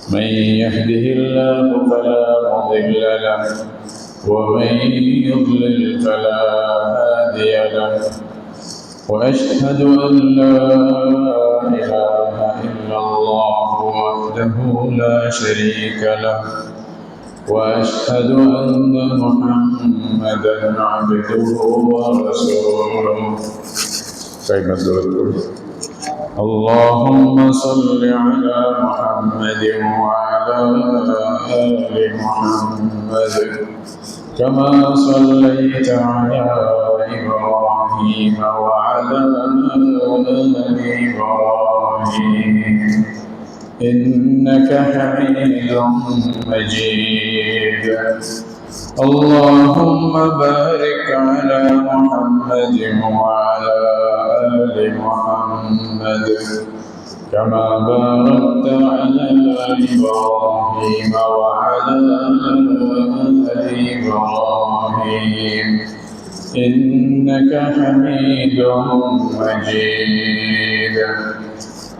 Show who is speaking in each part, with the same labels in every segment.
Speaker 1: من يهده الله فلا مضل له ومن يضلل فلا هادي له وأشهد أن لا إله إلا الله وحده لا شريك له وأشهد أن محمدا عبده ورسوله اللهم صل على محمد وعلى آل محمد كما صليت على إبراهيم وعلى آل إبراهيم إنك حميد مجيد اللهم بارك على محمد وعلى آل محمد كما باركت على إبراهيم وعلى آل إبراهيم إنك حميد مجيد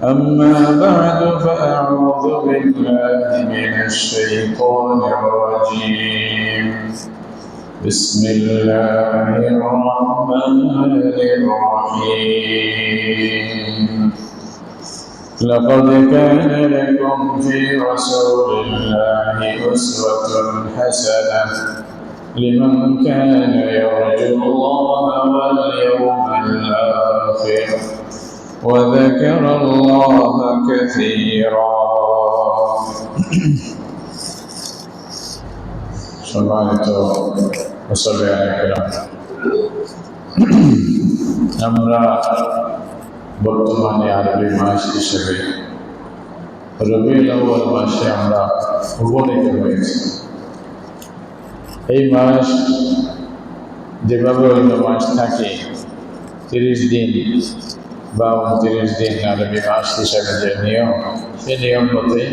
Speaker 1: أما بعد فأعوذ بالله من الشيطان الرجيم بسم الله الرحمن الرحيم لقد كان لكم في رسول الله أسوة حسنة لمن كان يرجو الله واليوم الآخر وذكر الله كثيرا সম্মানিত মুসল্লিয়ান আমরা বর্তমানে আরবি মাস হিসেবে রবিউল আউয়াল মাসে আমরা উপনীত হয়েছি। এই মাস যেভাবে অন্য মাস থাকে 30 দিন বা 29 দিন আরবি মাস হিসাবে যে নিয়ম, সেই নিয়ম মতে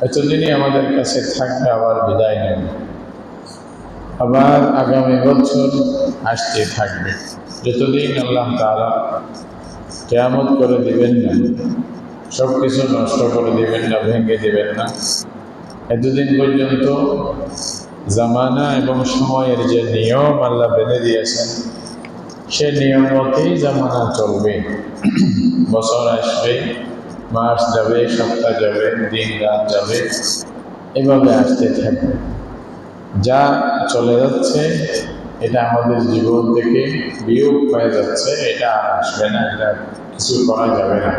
Speaker 1: এতদিনই আমাদের কাছে থাকবে, আবার বিদায় নেবে, আবার আগামী বছর আসতে থাকবে। যতদিন আল্লাহ তাআলা কিয়ামত করে দিবেন না, সব কিছু নষ্ট করে দিবেন না, ভেঙে দিবেন না, এতদিন পর্যন্ত জামানা এবং সময়ের যে নিয়ম আল্লাহ বেঁধে দিয়েছেন সে নিয়ম মতেই জামানা চলবে। বছর আসবে, মাস যাবে, সপ্তাহ যাবে, দিন রাত যাবে, এভাবে আসতে থাকবে। যা চলে যাচ্ছে এটা আমাদের জীবন থেকে বিয়োগ হয়ে যাচ্ছে, এটা আসবে না, এটা কিছু করা যাবে না।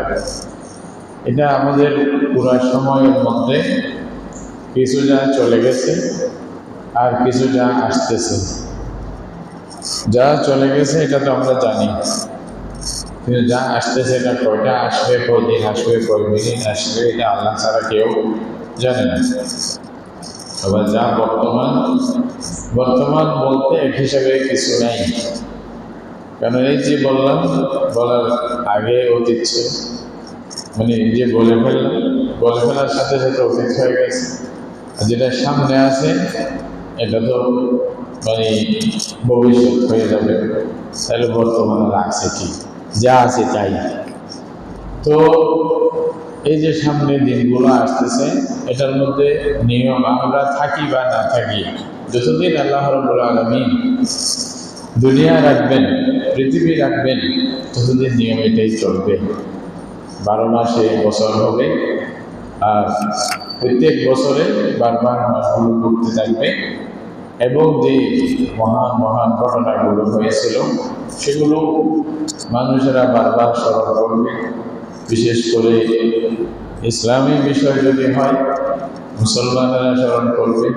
Speaker 1: এটা আমাদের পুরো সময়ের মধ্যে কিছু যা চলে গেছে আর কিছু যা আসতেছে। যা চলে গেছে এটা তো আমরা জানি, কিন্তু যা আসতেছে এটা কয়টা আসবে, কয়দিন আসবে, কয় মিনিট আসবে, এটা আল্লাহ ছাড়া কেউ জানে না। আবার যা বর্তমান বলতে এক হিসাবে কিছু নাই, কারণ এই যে বললাম, বলার আগে অতীত ছিল, মানে এই যে বলে ফেলার সাথে সাথে অতীত হয়ে গেছে। আর যেটা সামনে আছে এটা তো মানে ভবিষ্যৎ হয়ে যাবে। তাহলে বর্তমানে আছে কি, যা আছে তাই। তো এই যে সামনে দিনগুলো আসতেছে এটার মধ্যে নিয়ম, আমরা থাকি বা না থাকি, যতদিন আল্লাহ রাব্বুল আলামিন দুনিয়া রাখবেন, পৃথিবী রাখবেন, ততদিন নিয়ম এটাই চলবে। 12 মাসে বছর হবে, আর প্রত্যেক বছরে বারবার মাসগুলো ঘুরতে থাকবে, এবং যে মহান মহান ঘটনাগুলো হয়েছিল সেগুলো মানুষেরা বারবার স্মরণ করবে। বিশেষ করে ইসলামী বিষয় যদি হয় মুসলমানেরা স্মরণ করবে,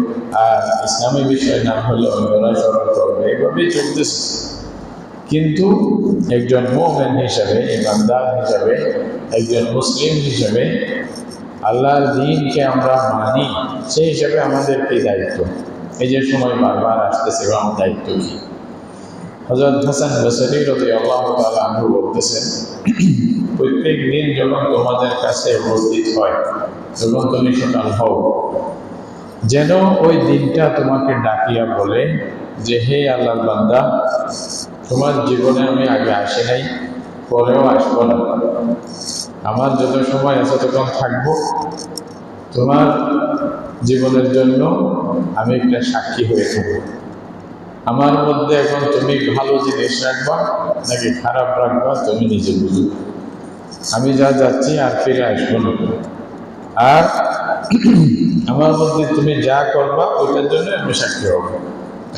Speaker 1: আর ইসলামী বিষয় না হলে অন্যরা স্মরণ করবে। এভাবেই চলতেছে। কিন্তু একজন মুমিন হিসাবে, ইমানদার হিসাবে, একজন মুসলিম হিসাবে আল্লাহর দ্বীনকে আমরা মানি, সেই হিসাবে আমাদের কি দায়িত্ব? এই যে সময় বারবার আসতেছে, আমার দায়িত্ব কি? হযরত হাসান বসরি রাদিয়াল্লাহু তাআলা আনহু বলতেছেন, প্রত্যেক দিন যখন তোমাদের কাছে উপস্থিত হয়, যখন তুমি সকাল হও, যেন ওই দিনটা তোমাকে ডাকিয়া বলে যে হে আল্লাহর বান্দা, তোমার জীবনে আমি আগে আসি নাই, পরেও আসবো না, আমার যত সময় আছে তখন থাকবো, তোমার জীবনের জন্য আমি একটা সাক্ষী হয়ে থাকবো। আমার মধ্যে এখন তুমি ভালো জিনিস রাখবা নাকি খারাপ রাখবা তুমি নিজে বুঝো। আমি যা যাচ্ছি আর ফিরে আসবো না। আর আমার মধ্যে তুমি যা করবা ওইটার জন্য আমি সাক্ষী হব।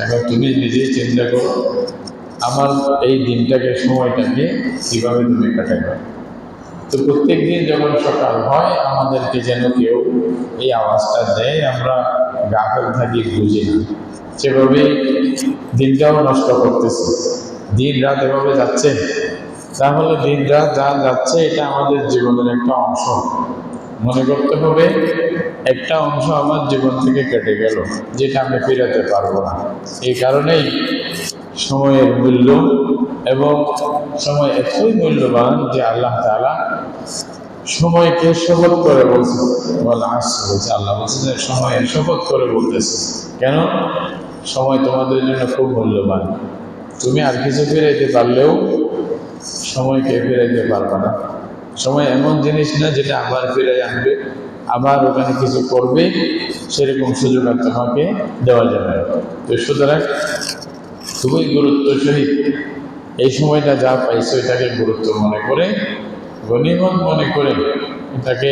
Speaker 1: এখন তুমি নিজেই চিন্তা করো, আমার এই দিনটাকে, সময়টাকে কিভাবে তুমি কাটাবে। তো প্রত্যেক দিন যখন সকাল হয় আমাদেরকে যেন কেউ এই আওয়াজটা দেয়, আমরা গাফেল থাকি, বুঝি না, সেভাবেই দিনটাও নষ্ট করতেছি। দিন রাত এভাবে যাচ্ছে, তাহলে দিন রাত যা যাচ্ছে এটা আমাদের জীবনের একটা অংশ। মনে করতে হবে একটা অংশ আমার জীবন থেকে কেটে গেল, যেটা আমি ফেরাতে পারবো না। এই কারণেই সময়ের মূল্য, এবং সময় এতই মূল্যবান যে আল্লাহ তাআলা সময়কে শপথ করে বলছে, বলছে আল্লাহ বলছে যে সময়ের শপথ করে বলতেছে। কেন? সময় তোমাদের জন্য খুব মূল্যবান। তুমি আর কিছু ফিরাইতে পারলেও সময়কে ফিরাইতে পারবে না। সময় এমন জিনিস না যেটা আবার ফিরে আনবে, আবার ওখানে কিছু করবে, সেরকম সুযোগ আর তোমাকে দেওয়া যাবে না। তো সুতরাং খুবই গুরুত্ব সহিত এই সময়টা যা পাইছো এটাকে গুরুত্ব মনে করে, গনিমত মনে করে এটাকে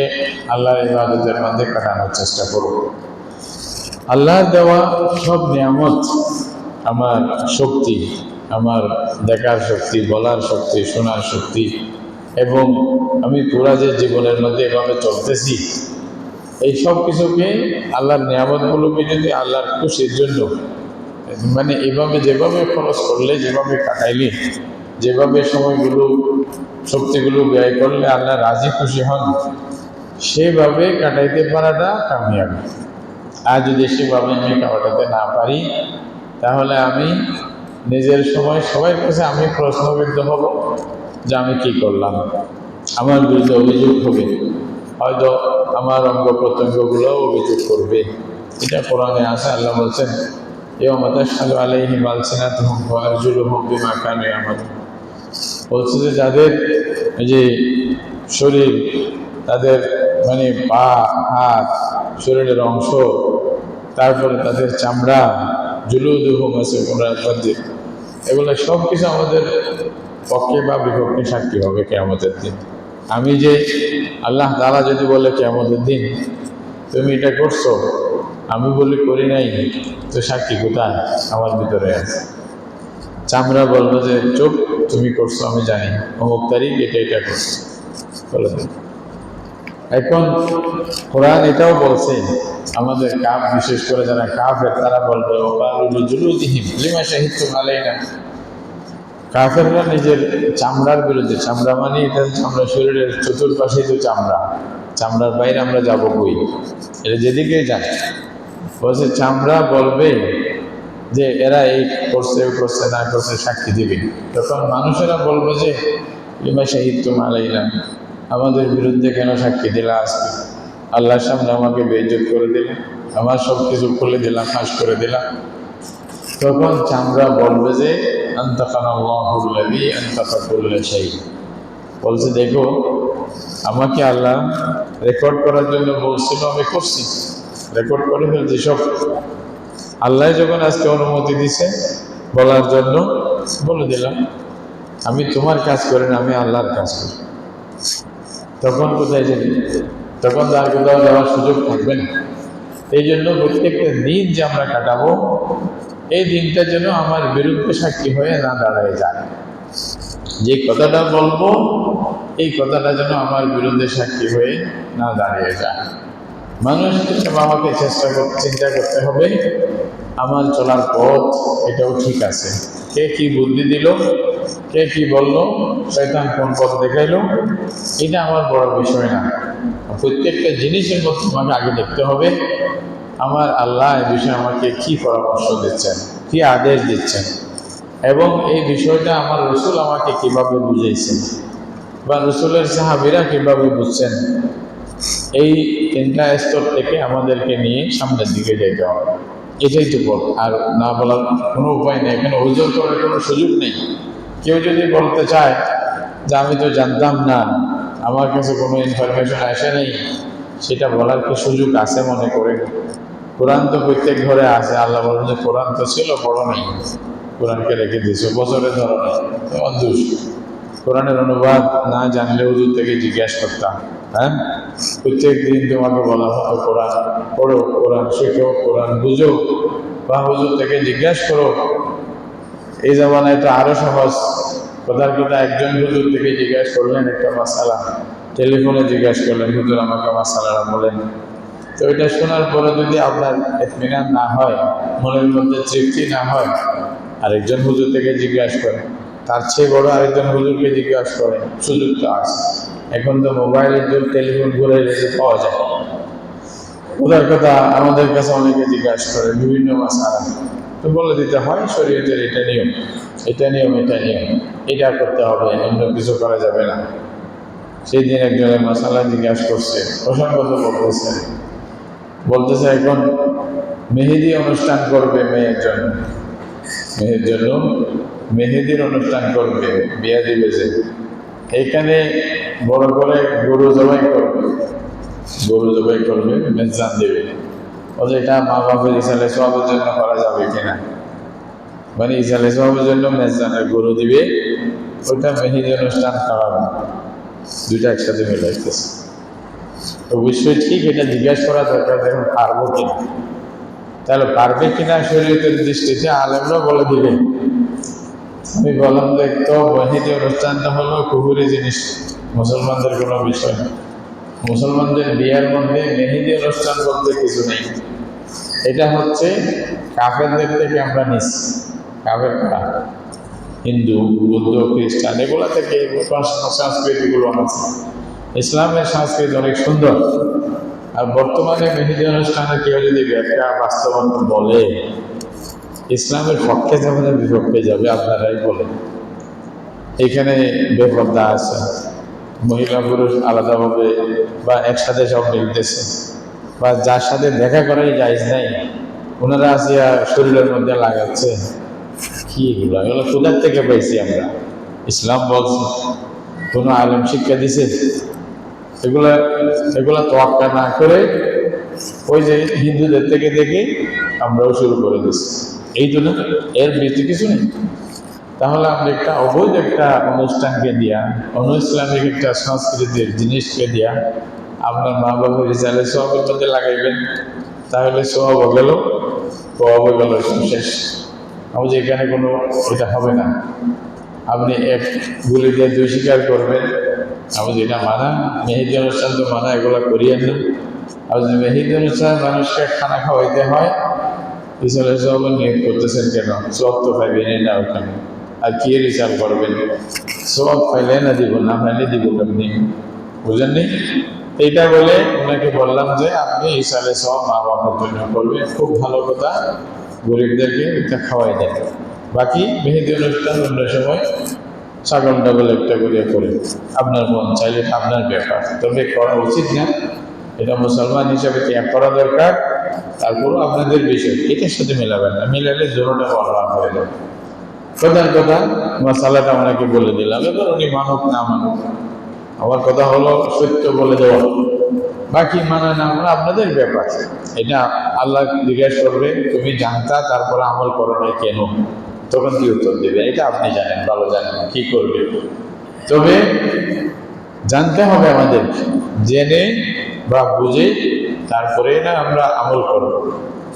Speaker 1: আল্লাহর ইবাদতের মধ্যে কাটানোর চেষ্টা করো। আল্লাহর দেওয়া সব নিয়ামত, আমার শক্তি, আমার দেখার শক্তি, বলার শক্তি, শোনার শক্তি, এবং আমি পুরা যে জীবনের মধ্যে এভাবে চলতেছি, এই সব কিছুকে, আল্লাহর নিয়ামতগুলোকে যদি আল্লাহর খুশির জন্য, মানে এভাবে যেভাবে খরচ করলে, যেভাবে কাটাইলে, যেভাবে সময়গুলো, শক্তিগুলো ব্যয় করলে আল্লাহ রাজি খুশি হন, সেভাবে কাটাইতে পারাটা কামিয়াবি। আর যদি সেভাবে আমি কাটাতে না পারি, তাহলে আমি নিজের সময় সবার কাছে আমি প্রশ্নবিদ্ধ হব যে আমি কি করলাম। আমার বিরুদ্ধে অভিযোগ হবে, হয়তো আমার অঙ্গ প্রত্যঙ্গগুলোও অভিযোগ করবে। এটা কোরআনে আছে, আল্লাহ বলছেন বলছে যে যাদের যে শরীর, তাদের মানে পা, হাত, শরীরের অংশ, তারপরে তাদের চামড়া, জুলুদুহুম আছে কোরআন মধ্যে, এগুলো সব কিছু আমাদের পক্ষে বা বিপক্ষে সাক্ষী হবে কিয়ামতের দিন। আমি যে, আল্লাহ তাআলা যদি বলে কিয়ামতের দিন তুমি এটা করছো, আমি বলি করি নাই, তো সাক্ষী কোথায়? আমার ভিতরে আছে। চামড়া বলবো যে চুপ, তুমি করছো আমি জানি, অমুক তারিখ এটা এটা করছো, বলে দিন। এখন কোরআন এটাও বলছে, আমাদের কাফ, বিশেষ করে যারা কাফের, তারা বলবে লিমা শাহিদতুম আলাইনা। কাফেররা নিজের চামড়ার বিরুদ্ধে, চামড়া মানে এটা চামড়া, শরীরের চতুর্পাশে তো চামড়া, চামড়ার বাইরে আমরা যাবো কই? এটা যেদিকে যায়, বলছে চামড়া বলবে যে এরা এই করছে, করছে না করছে, সাক্ষী দিবে। তখন মানুষেরা বলবে যে লিমা শাহিদতুম আলাইনা, আমাদের বিরুদ্ধে কেন সাক্ষী দিলা? আজকে আল্লাহর সামনে আমাকে বেইজ্জত করে দিলাম, আমার সব কিছু খুলে দিলাম, ফাঁস করে দিলাম। তখন চামড়া বলবে যে আনতাকানাল্লাহুল্লাযী আনতাকা কুল্লা শাই, বলছে দেখো আমাকে আল্লাহ রেকর্ড করার জন্য বলছিল, আমি করছি, রেকর্ড করে ফেলছি সব। আল্লাহ যখন আজকে অনুমতি দিছে বলার জন্য, বলে দিলাম। আমি তোমার কাজ করি না, আমি আল্লাহর কাজ করি। তখন কোথায় যাবে? তখন তার কোথাও যাওয়ার সুযোগ থাকবে না। এই জন্য প্রত্যেকটা দিন যে আমরা কাটাবো, এই দিনটা যেন আমার বিরুদ্ধে সাক্ষী হয়ে না দাঁড়ায় যায়। যে কথাটা বলবো এই কথাটা যেন আমার বিরুদ্ধে সাক্ষী হয়ে না দাঁড়িয়ে যায়। মানুষ আমাকে চিন্তা করতে হবে আমার চলার পথ এটাও ঠিক আছে। কে কি বুদ্ধি দিল, কে কি বললো, শয়তান কোন পথ দেখাইলো, এটা আমার বড় বিষয় না। প্রত্যেকটা জিনিসের মধ্যে আমাকে আগে দেখতে হবে আমার আল্লাহ এই বিষয়ে আমাকে কি পরামর্শ দিচ্ছেন, কি আদেশ দিচ্ছেন, এবং এই বিষয়টা আমার রসুল আমাকে কিভাবে বুঝিয়েছেন বা রসুলের সাহাবীরা কিভাবে বুঝছেন। এই তিনটা স্তর থেকে আমাদেরকে নিয়ে সামনের দিকে যেতে হবে। এটাই তো বল, আর না বলার কোনো উপায় নেই, এখানে ওজন করার কোনো সুযোগ নেই। কেউ যদি বলতে চায় যে আমি তো জানতাম না, আমার কাছে কোনো ইনফরমেশন আসে নেই, সেটা বলার কি সুযোগ আছে মনে করে? কোরআন তো প্রত্যেক ঘরে আছে। আল্লাহ বলেন যে কোরআন তো ছিল, পড়ো নাই, কোরআনকে রেখে দিয়েছো, বছরে ধরো নাই, তোমার দোষ। কোরআনের অনুবাদ না জানলে হুজুর থেকে জিজ্ঞাসা করতাম। হ্যাঁ, প্রত্যেক দিন তোমাকে বলা হতো কোরআন পড়ো, কোরআন শেখো, কোরআন বুঝো, বা হুজুর থেকে জিজ্ঞাসা করো। এই জামানায় তো আরো সহজ। কথার কথা একজন হুজুর থেকে জিজ্ঞাসা করলেন একটা মাসালা, টেলিফোনে জিজ্ঞাসা করলেন, হুজুর আমাকে মাসালাটা বলেন। তো এটা শোনার পরে যদি আপনার ইতমিনান না হয়, মনের মধ্যে তৃপ্তি না হয়, আরেকজন হুজুর থেকে জিজ্ঞাসা করেন, তার চেয়ে বড় আরেকজন হুজুরকে জিজ্ঞাসা করেন, সুযোগ তো আছে। এখন তো মোবাইলের যুগ, টেলিফোন করে রেখে পাওয়া যায়। ওদের কথা আমাদের কাছে অনেকে জিজ্ঞাসা করে বিভিন্ন মাসালা, তো বলে দিতে হয় শরীয়তের এটা নিয়ম, এটা নিয়ম, এটা নিয়ম, এটা করতে হবে, অন্য কিছু করা যাবে না। সেই দিন একজনের মাসালা জিজ্ঞাসা করছে, প্রসঙ্গত বলতেছে এখন মেহেদি অনুষ্ঠান করবে মেয়ের জন্য, মেয়ের জন্য মেহেদির অনুষ্ঠান করবে, বিয়া দিবে যে, এইখানে বড় করে গরু জবাই করবে, গরু জবাই করবে, মেজান দেবে। বলছে এটা মা বাপের ইসালে সবের জন্য করা যাবে কিনা? মানে ইসালে সবের জন্য মেজানের গরু দিবে, ওইটা মেহেদি অনুষ্ঠান করাবে, দুইটা একসাথে মিলাইতেছে। অবশ্যই ঠিক, এটা জিজ্ঞাসা করা দরকার, দেখুন পারবো কিনা। তাহলে পারবে কিনা শরীয়তের দৃষ্টিতে আলেমরা বলে দিবেন। আমি বললাম যে তো মেহেদি অনুষ্ঠানটা হলো কুহুরি জিনিস, মুসলমানদের কোনো বিষয় না। মুসলমানদের বিয়ার মধ্যে মেহেদি অনুষ্ঠান বলতে কিছু নেই। এটা হচ্ছে কাফেরদের থেকে আমরা নিচ্ছি। কাফের কারা? হিন্দু, বৌদ্ধ, খ্রিস্টান, এগুলা থেকে সংস্কৃতিগুলো আছে। ইসলামের সংস্কৃতি অনেক সুন্দর। আর বর্তমানে মেহেদি অনুষ্ঠানে কেউ যদি ব্যাখ্যা বাস্তবায়ন বলে, ইসলামের পক্ষে যাবে না বিপক্ষে যাবে, আপনারাই বলেন। এখানে বেপর্দা আছে, মহিলা পুরুষ আলাদাভাবে বা একসাথে সব মিলতেছে, বা যার সাথে দেখা করাই জায়েজ নাই, ওনারা আসিয়া শরীরের মধ্যে লাগাচ্ছে। কি এগুলো? এগুলো কোথার থেকে পাইছি আমরা? ইসলাম বলছে, কোনো আলেম শিক্ষা দিছে? এগুলা এগুলা তোয়াক্কা না করে ওই যে হিন্দুদের থেকে দেখে আমরাও শুরু করে দিচ্ছি। এই জন্য এর বেশি কিছু নেই। তাহলে আপনি একটা অবৈধ একটা অনুষ্ঠানকে দিয়া, ইসলামিক একটা সংস্কৃতির জিনিসকে দিয়া আপনার মা বাবার রিজাল্টে সবের মধ্যে লাগাইবেন, তাহলে সব গেল, সব গেল, শেষ। আমাদের এখানে কোনো এটা হবে না। আপনি এক গুলি দিয়ে দুই স্বীকার করবেন, আমাদের এটা মানা। মেহেদি অনুষ্ঠান তো মানা, এগুলো করিয়েন না। আর যদি মেহেদি অনুষ্ঠান মানুষকে খানা খাওয়াইতে হয়, ইসলাম সব নিয়োগ করতেছেন কেন? সব তো পাইবেন না ওখানে, আর কি রিচার্জ করবেন? সব পাইলে না দিব, না পাইলে দিব কেমনি? বুঝেননি? এইটা বলে ওনাকে বললাম যে আপনি ইসালে সব মা বাবার জন্য করবেন, খুব ভালো কথা, গরিবদেরকে এটা খাওয়াই দেন। বাকি মেহেদি অনুষ্ঠান অন্য সময় ছাগল ডাগল একটা করে করে আপনার মন চাইলে আপনার ব্যাপার, তবে করা উচিত না। এটা মুসলমান হিসাবে ত্যাগ করা দরকার। তারপরও আপনাদের বিষয় এটার সাথে মেলাবেন না, মিলালে জোরটা বলবান হয়ে যাবে। কথার কথা মশালাটা ওনাকে বলে দিলাম, এবার উনি মানুক না মানুক, আমার কথা হলো সত্য বলে দেওয়া, বাকি মানা না মানা আপনাদের ব্যাপার। এটা আল্লাহ জিজ্ঞাসা করবে, তুমি জানতা তারপরে আমল করো না কেন? তখন কি উত্তর দেবে? এটা আপনি জানেন, ভালো জানেন কি করবে। তবে জানতে হবে আমাদের, জেনে বা বুঝে তারপরে না আমরা আমল করব।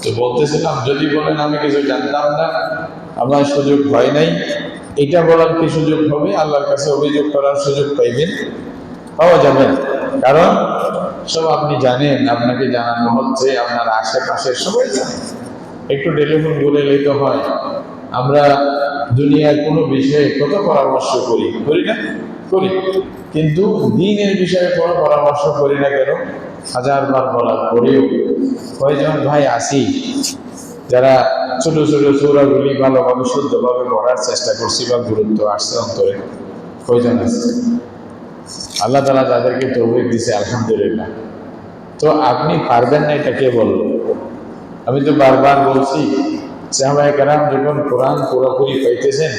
Speaker 1: তো বলতেছিলাম, যদি বলেন আমি কিছু জানতাম না, আমার সুযোগ হয় নাই, এটা বলার কি সুযোগ হবে? আল্লাহর কাছে অভিযোগ করার সুযোগ পাইবেন? পাওয়া যাবে না। কারণ সব আপনি জানেন, আপনাকে জানানো হচ্ছে, আপনার আশেপাশে সবাই জানেন। একটু টেলিফোন বলে তো হয়। আমরা দুনিয়ার কোনো বিষয়ে কত পরামর্শ করি, করি না? করি, কিন্তু দিনের বিষয়ে কোনো পরামর্শ করি না কেন? হাজারবার বলার পরেও কয়জন ভাই আসি যারা ছোট ছোট সূরাগুলি ভালোভাবে শুদ্ধভাবে পড়ার চেষ্টা করছি বা গুরুত্ব আসছে অন্তরে? কয়জন আছে? আল্লাহ তাআলা যাদেরকে তৌফিক দিছে আলহামদুলিল্লাহ। তো আপনি পারবেন না এটা কে বলল? আমি তো বারবার বলছি, সাহাবায়ে কেরাম যখন কোরআন পুরোপুরি পাইতেছেন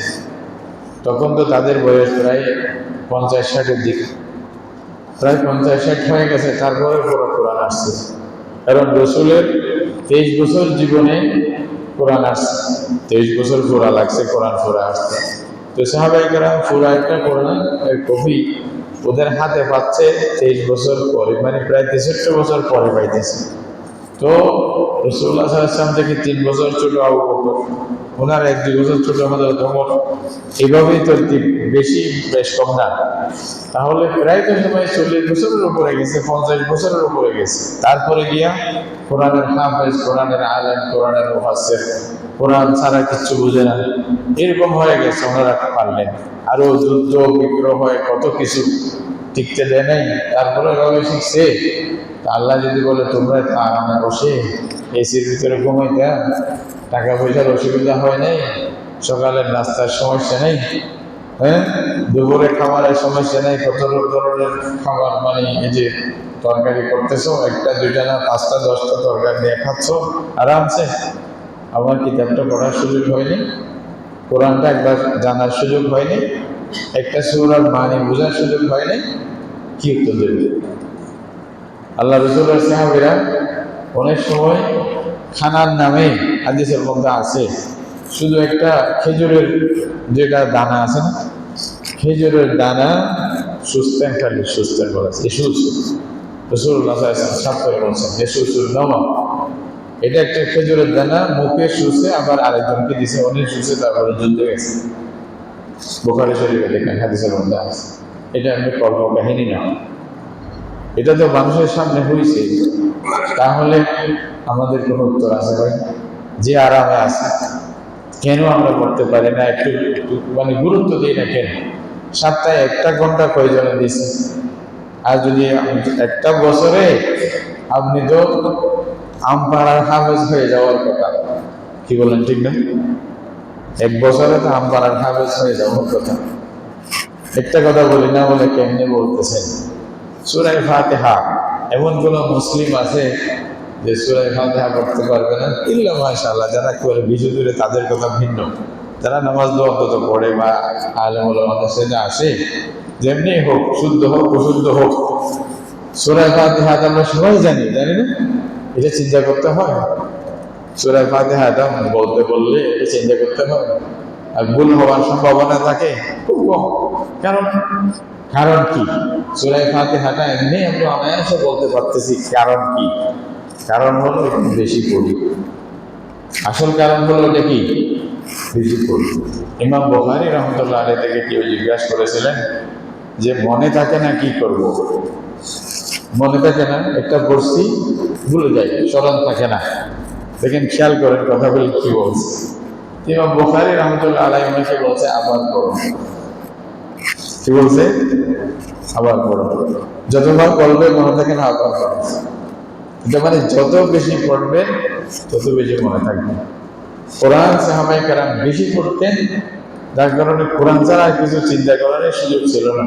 Speaker 1: তখন তো তাদের বয়স প্রায় 50-60-এর দিকে। প্রায় 50-60 হয়ে গেছে, তারপরে পুরো কোরআন আসছে। কারণ রসুলের 23 বছর জীবনে কোরআন আসছে, 23 বছর পুরা লাগছে কোরআন পুরা আসছে। তো সাহাবায়ে কেরাম পুরা একটা কোরআন কপি ওদের হাতে পাচ্ছে 23 বছর পরে, মানে প্রায় 63 বছর পরে পাইতেছে। তো রাসূলুল্লাহ সাল্লাল্লাহু আলাইহি ওয়াসাল্লাম থেকে 3 বছর ছোট আবু বকর, ওনার 1-2 বছর ছোট হযরত ওমর, এইভাবেই তো বেশি বেশ কম না। তাহলে প্রায় তো সময় 40 বছরের উপরে গেছে, 50 বছরের উপরে গেছে। তারপরে গিয়া কোরআনের হাফেজ, কোরআনের আলেম, কোরআনের মুফাসসির, কোরআন ছাড়া কিচ্ছু বুঝে না, এরকম হয়ে গেছে। ওনারা পারলেন আরো যুদ্ধ বিগ্রহ হয়, কত কিছু টিকতে দেয় নাই, তারপরে এভাবে শিখছে। আল্লাহ যদি বলে তোমরা আরামে বসে এসির ভিতরে ঘুমাইতা, টাকা পয়সার অসুবিধা হয় নাই, সকালের নাস্তার সমস্যা নেই, হ্যাঁ, দুপুরে খাবারের সমস্যা নেই, কত ধরনের খাবার, মানে এই যে তরকারি করতেছো, 1টা 2টা না 5টা 10টা তরকারি নিয়ে খাচ্ছ আরামসে। আমার কিতাবটা পড়ার সুযোগ হয়নি, কোরআনটা একবার জানার সুযোগ হয়নি, একটা সূরার মানে বোঝার সুযোগ হয়নি, কি উত্তর দেবে? আল্লাহ রাসূলের সাহাবীরা অনেক সময় খানার নামে হাদিসের মধ্যে আছে, শুধু একটা খেজুরের যেটা দানা আছে না, খেজুরের দানা সুস্তেন খালি, সুস্তেন বলেছে ইসুস, রাসূলুল্লাহ সাল্লাল্লাহু আলাইহি ওয়াসাল্লাম সাফ করে বলছেন ইসুসুল নামা, এটা একটা খেজুরের দানা, মুখে শুষে আবার আরেকজনকে দিছে, উনি শুষে তারপরে যুদ্ধ গেছে। বুখারী শরীফে দেখেন হাদিসের মধ্যে আছে। এটা এমনি কল্প কাহিনী না, এটা তো মানুষের সামনে হয়েছে। তাহলে আমাদের কোনো উত্তর আছে ভাই? যে আরামে আছে, কেন আমরা করতে পারি না? একটু মানে গুরুত্ব দিই না কেন? সপ্তাহে 1টা ঘন্টা কয়জনে দিছে? আর যদি একটা বছরে আপনি তো আমপাড়ার হাফেজ হয়ে যাওয়ার কথা, কি বলেন ঠিক না? 1 বছরে তো আমপাড়ার হাফেজ হয়ে যাওয়ার কথা। একটা কথা বলি না বলে কেমনে বলতেছেন? সূরা ফাতিহা, এমন কোন মুসলিম আছে যে সূরা ফাতিহা পড়তে পারবে না? ইল্লা মাশাআল্লাহ, যারা করে বিশেষ করে তাদের কথা ভিন্ন, যারা নামাজ দোয়া তো পড়ে বা আলেম ওলামাদের সাথে আসে, যেমনি হোক, শুদ্ধ হোক অশুদ্ধ হোক, সূরা ফাতিহা আমরা সবাই জানি, জানি না? এটা চিন্তা করতে হয়। সূরা ফাতিহা বলতে বললে এটা চিন্তা করতে হয়, আর ভুল হওয়ার সম্ভাবনা থাকে খুব কম। কারণ কারণ কি? সূরা ফাতিহাটা এমনি আমরা অনায়াসে বলতে পারতেছি, কারণ কি? কারণ হলো একটু বেশি পড়ি। আসল কারণ হলো এটা কি? বেশি পড়ি। ইমাম বুখারী রাহমাতুল্লাহ আলাইহি থেকে কেউ জিজ্ঞাসা করেছিলেন যে মনে থাকে না কি করব? মনে থাকে না, একটা পড়ছি ভুলে যাই, স্মরণ থাকে না। দেখেন, খেয়াল করেন কথাগুলি কি বলছে। ইমাম বুখারী রাহমাতুল্লাহ আলাইহি ওনাকে বলছে আবার পড়ো। কি বলছে? আবার পড়ো। যতবার পড়বে মনে থাকে না, আবার পড়ো। এটা মানে যত বেশি পড়বেন তত বেশি মনে থাকবে। কোরআন সাহাবায়ে কেরাম বেশি পড়তেন, যার কারণে কোরআন ছাড়া আর কিছু চিন্তা করার সুযোগ ছিল না।